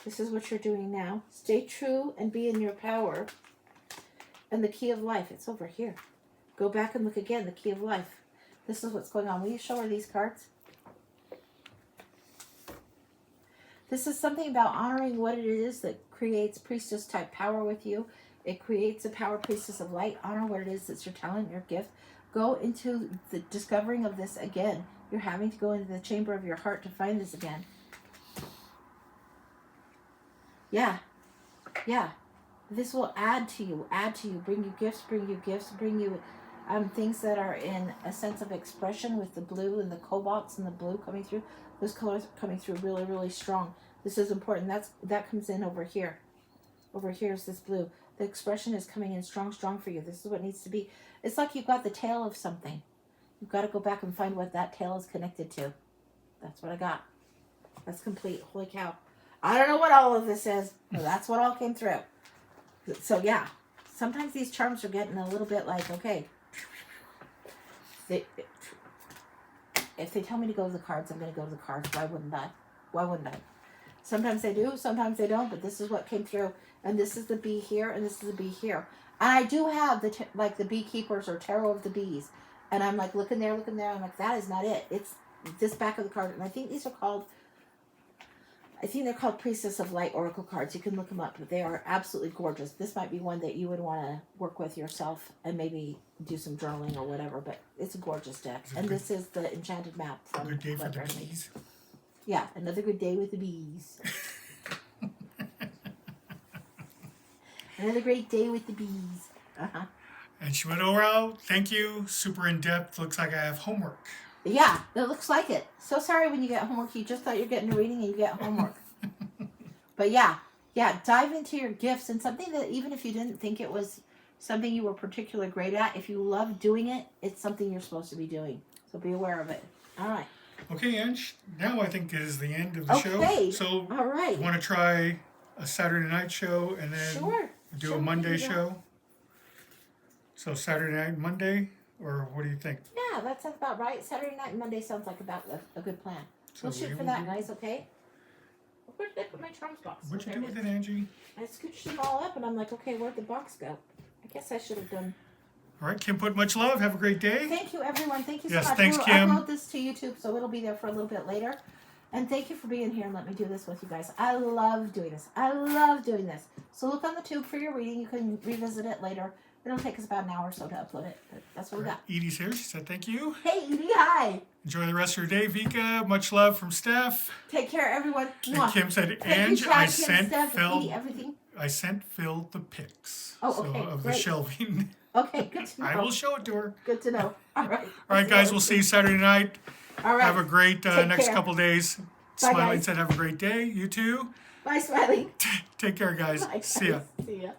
This is what you're doing now. Stay true and be in your power. And the key of life. It's over here. Go back and look again. The key of life. This is what's going on. Will you show her these cards? This is something about honoring what it is that creates priestess type power with you. It creates a power priestess of light. Honor what it is that's your talent, your gift. Go into the discovering of this again. You're having to go into the chamber of your heart to find this again. Yeah. This will add to you, bring you gifts, bring you things that are in a sense of expression with the blue and the cobalts and the blue coming through. Those colors are coming through really, really strong. This is important. That comes in over here. Over here is this blue. The expression is coming in strong for you. This is what needs to be. It's like you've got the tail of something. You've got to go back and find what that tail is connected to. That's what I got. That's complete. Holy cow. I don't know what all of this is, but that's what all came through. So yeah, sometimes these charms are getting a little bit like, okay, if they tell me to go to the cards, I'm going to go to the cards. Why wouldn't I? Sometimes they do, sometimes they don't, but this is what came through. And this is the bee here, and this is the bee here. And I do have the beekeepers or tarot of the bees. And I'm like, looking there. I'm like, that is not it. It's this back of the card. And I think they're called Priestess of Light Oracle cards. You can look them up, but they are absolutely gorgeous. This might be one that you would want to work with yourself and maybe do some journaling or whatever, but it's a gorgeous deck. And this is the Enchanted Map from Good day for the Blood Red. bees. Yeah, another good day with the bees. Another great day with the bees. Uh-huh. And she went, oh, thank you. Super in depth. Looks like I have homework. Yeah, it looks like it. So sorry when you get homework. You just thought you're getting a reading and you get homework. But yeah, dive into your gifts and something that even if you didn't think it was something you were particularly great at, if you love doing it, it's something you're supposed to be doing. So be aware of it. All right. Okay, Ange. Now I think is the end of the show. Okay. So all right. You want to try a Saturday night show and then do a Monday show? So Saturday night, Monday, or what do you think? Yeah, that sounds about right. Saturday night and Monday sounds like about a good plan. So we'll shoot for that, guys, okay? Where did I put my charms box? What'd you There do it with is. it, Angie? I scooched them all up, and I'm like, okay, where'd the box go? I guess I should have done. All right, Kim, put much love. Have a great day. Thank you, everyone. Thank you so Yes, much. thanks, We'll Kim. upload this to YouTube, so it'll be there for a little bit later. And thank you for being here and let me do this with you guys. I love doing this. I love doing this. So look on the tube for your reading. You can revisit it later. It'll take us about an hour or so to upload it. But that's what we got. Edie's here. She said thank you. Hey, Edie, hi. Enjoy the rest of your day, Vika. Much love from Steph. Take care, everyone. And Mwah. Kim said, Thank you, Ange, Chad, I Kim, sent Steph, Phil. Edie, everything. I sent Phil the pics. Oh, okay, of the great. shelving. Okay, good to know. I will show it to her. Good to know. All right. All right, guys. We'll see you Saturday night. All right. Have a great Take next care. couple days. Bye, Smiling guys. said, have a great day. You too. Bye, Smiley. Take care, guys. Bye, See ya. guys. See ya.